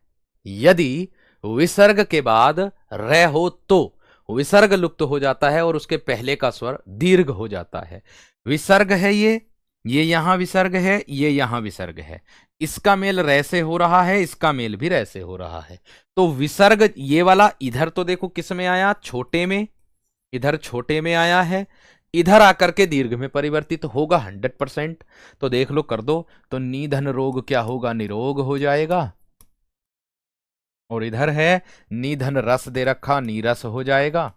यदि विसर्ग के बाद रे हो तो विसर्ग लुप्त हो जाता है और उसके पहले का स्वर दीर्घ हो जाता है। विसर्ग है ये यहां विसर्ग है, ये यहां विसर्ग है। इसका मेल रे से हो रहा है, इसका मेल भी रे से हो रहा है। तो विसर्ग ये वाला इधर तो देखो किस में आया, छोटे में, इधर छोटे में आया है, इधर आकर के दीर्घ में परिवर्तित होगा 100%। तो देख लो, कर दो, तो निधन रोग क्या होगा, निरोग हो जाएगा। और इधर है निधन रस दे रखा, नीरस हो जाएगा।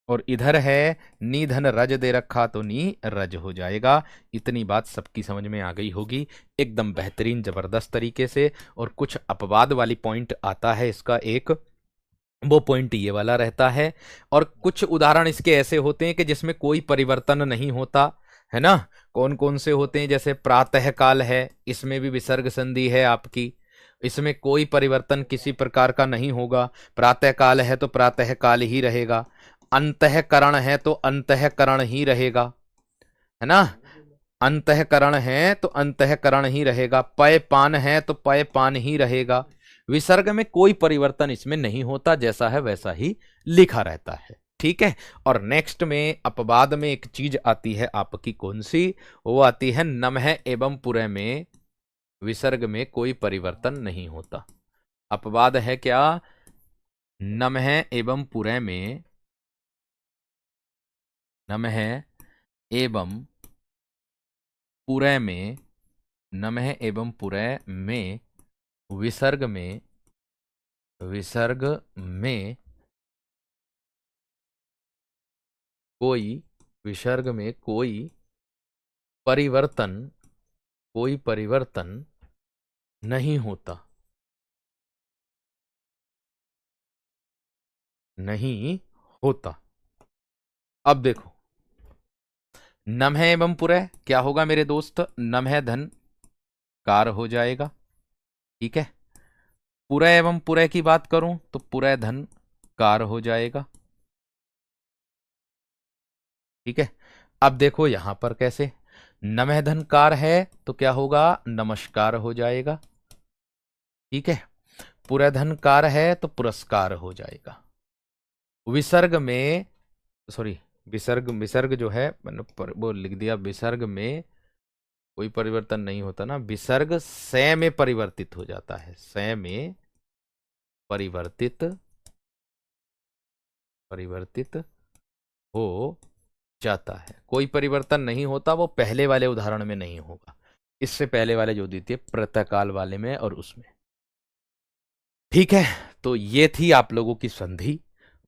और इधर है निधन रज दे रखा तो नी रज हो जाएगा। इतनी बात सबकी समझ में आ गई होगी एकदम बेहतरीन जबरदस्त तरीके से। और कुछ अपवाद वाली पॉइंट आता है इसका एक, वो पॉइंट ये वाला रहता है। और कुछ उदाहरण इसके ऐसे होते हैं कि जिसमें कोई परिवर्तन नहीं होता है ना। कौन कौन से होते हैं, जैसे प्रातः काल है, इसमें भी विसर्ग संधि है आपकी, इसमें कोई परिवर्तन किसी प्रकार का नहीं होगा। प्रातः काल है तो प्रातः काल ही रहेगा। अंतःकरण है तो अंतःकरण ही रहेगा, है ना। अंतःकरण है तो अंतःकरण ही रहेगा। पय पान है तो पय पान ही रहेगा। विसर्ग में कोई परिवर्तन इसमें नहीं होता, जैसा है वैसा ही लिखा रहता है। ठीक है। और नेक्स्ट में अपवाद में एक चीज आती है आपकी, कौन सी, वो आती है नमः एवं पुरः में विसर्ग में कोई परिवर्तन नहीं होता। अपवाद है क्या? नमः एवं पुरै में, नमः एवं पुरै में, नमः एवं पुरै में विसर्ग में, विसर्ग में कोई, विसर्ग में कोई परिवर्तन, कोई परिवर्तन नहीं होता, नहीं होता। अब देखो, नमः एवं पुरै क्या होगा मेरे दोस्त? नमः धन कार हो जाएगा, ठीक है। पुरै एवं पुरै की बात करूं तो पुरै धन कार हो जाएगा, ठीक है। अब देखो यहां पर कैसे, नमः धन कार है तो क्या होगा? नमस्कार हो जाएगा, ठीक है। पुरै धन कार है तो पुरस्कार हो जाएगा। विसर्ग में, सॉरी, विसर्ग, विसर्ग जो है मैंने वो लिख दिया, विसर्ग में कोई परिवर्तन नहीं होता ना, विसर्ग से में परिवर्तित हो जाता है, से में परिवर्तित, परिवर्तित हो जाता है। कोई परिवर्तन नहीं होता, वो पहले वाले उदाहरण में नहीं होगा, इससे पहले वाले जो दी थी प्रातःकाल वाले में और उसमें, ठीक है। तो ये थी आप लोगों की संधि,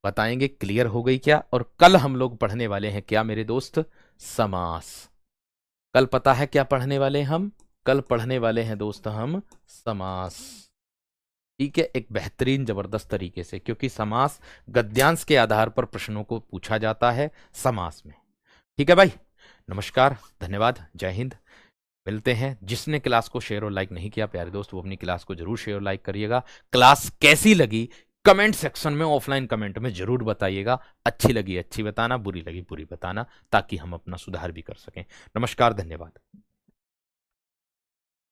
बताएंगे क्लियर हो गई क्या? और कल हम लोग पढ़ने वाले हैं क्या मेरे दोस्त? समास। कल पता है क्या पढ़ने वाले हम? कल पढ़ने वाले हैं दोस्त हम समास, ठीक है। एक बेहतरीन जबरदस्त तरीके से, क्योंकि समास गद्यांश के आधार पर प्रश्नों को पूछा जाता है समास में, ठीक है भाई। नमस्कार, धन्यवाद, जय हिंद। मिलते हैं। जिसने क्लास को शेयर और लाइक नहीं किया प्यारे दोस्त, वो अपनी क्लास को जरूर शेयर और लाइक करिएगा। क्लास कैसी लगी कमेंट सेक्शन में, ऑफलाइन कमेंट में जरूर बताइएगा। अच्छी लगी अच्छी बताना, बुरी लगी बुरी बताना, ताकि हम अपना सुधार भी कर सकें। नमस्कार, धन्यवाद।